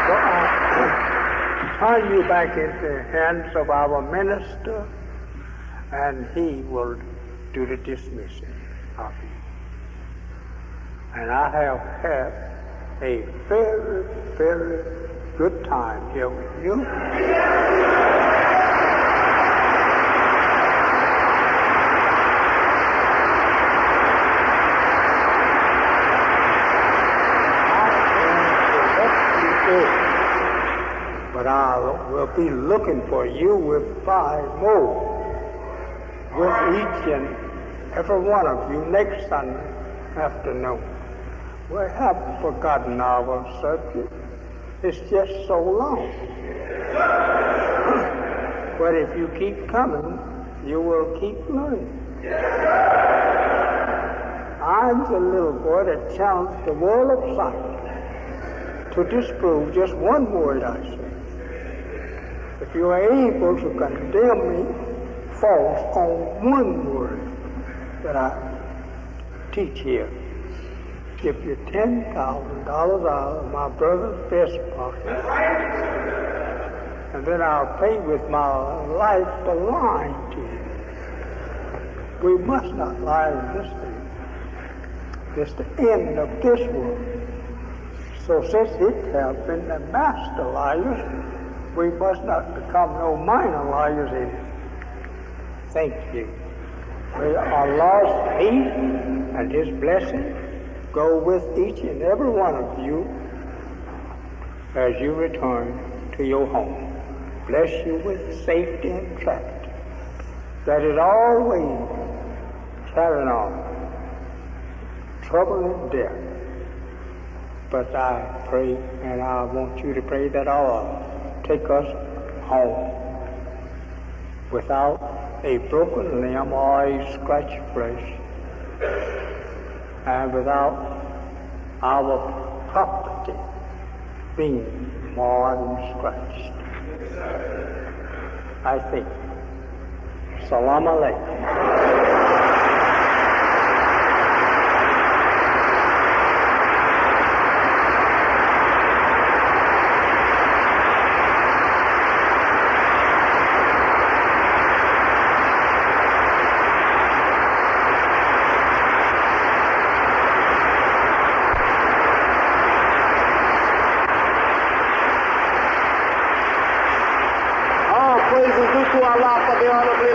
So I turn you back into the hands of our minister, and he will do the dismissing of you. And I have had a very, very good time here with you. But I will be looking for you with 5 more, with each and every one of you next Sunday afternoon. We haven't forgotten our subject. It's just so long. But if you keep coming, you will keep learning. I'm the little boy that challenged the world of science to disprove just one word I say. If you are able to condemn me false on one word that I teach here, give you $10,000 out of my brother's vest pocket, and then I'll pay with my life for lying to you. We must not lie in this thing. It's the end of this world. So since it has been the master liars, we must not become no minor liars in it. Thank you. May our Lord's peace and His blessing go with each and every one of you as you return to your home. Bless you with safety and travel. That is always carrying on, trouble and death. But I pray, and I want you to pray that Allah take us home without a broken limb or a scratched flesh, and without our property being marred and scratched. I think. Salam alaikum. Praises due to Allah for the honorably